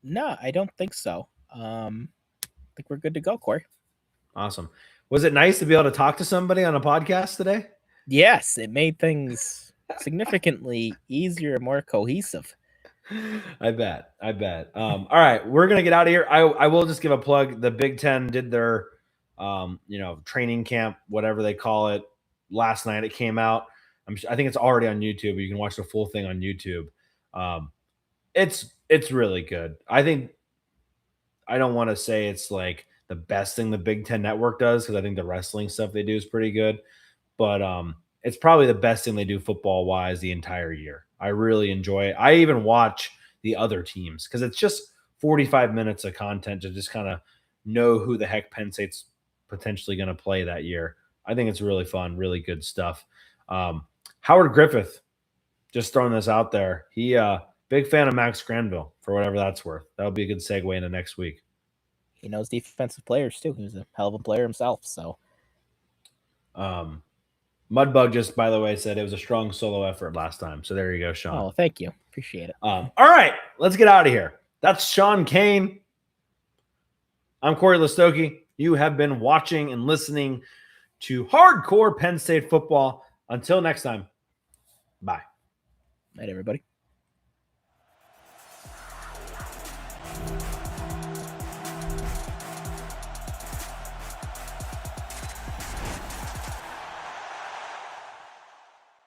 No, I don't think so. I think we're good to go, Cory. Awesome. Was it nice to be able to talk to somebody on a podcast today? Yes, it made things significantly easier and more cohesive. I bet. All right, we're gonna get out of here. I will just give a plug. The Big Ten did their training camp, whatever they call it, last night. It came out. I think it's already on YouTube. You can watch the full thing on YouTube. It's really good. I don't want to say it's like the best thing the Big Ten Network does, because I think the wrestling stuff they do is pretty good, but it's probably the best thing they do football wise the entire year. I really enjoy it. I even watch the other teams because it's just 45 minutes of content to just kind of know who the heck Penn State's potentially going to play that year. I think it's really fun, really good stuff. Howard Griffith Just throwing this out there. He big fan of Max Granville for whatever that's worth. That would be a good segue into next week. He knows defensive players too. He was a hell of a player himself. So, Mudbug just, by the way, said it was a strong solo effort last time. So there you go, Shawn. oh, thank you. Appreciate it. All right, let's get out of here. That's Shawn Kane. I'm Cory Lestochi. You have been watching and listening to Hardcore Penn State Football. Until next time, bye. Night, everybody.